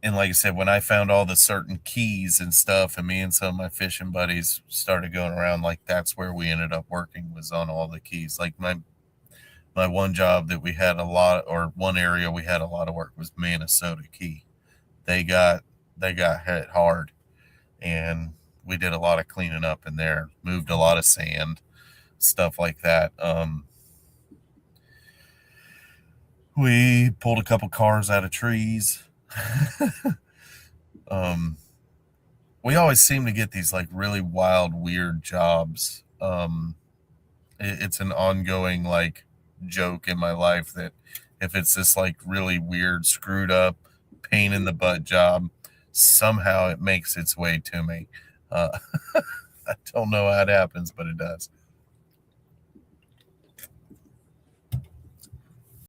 D: And like I said, when I found all the certain keys and stuff, and me and some of my fishing buddies started going around, like that's where we ended up working, was on all the keys. Like my one job that we had a lot, or one area we had a lot of work, was Minnesota Key. They got hit hard, and we did a lot of cleaning up in there, moved a lot of sand, stuff like that. We pulled a couple cars out of trees. We always seem to get these like really wild, weird jobs. It's an ongoing like joke in my life that if it's this like really weird, screwed up, pain in the butt job, somehow it makes its way to me. I don't know how it happens, but it does.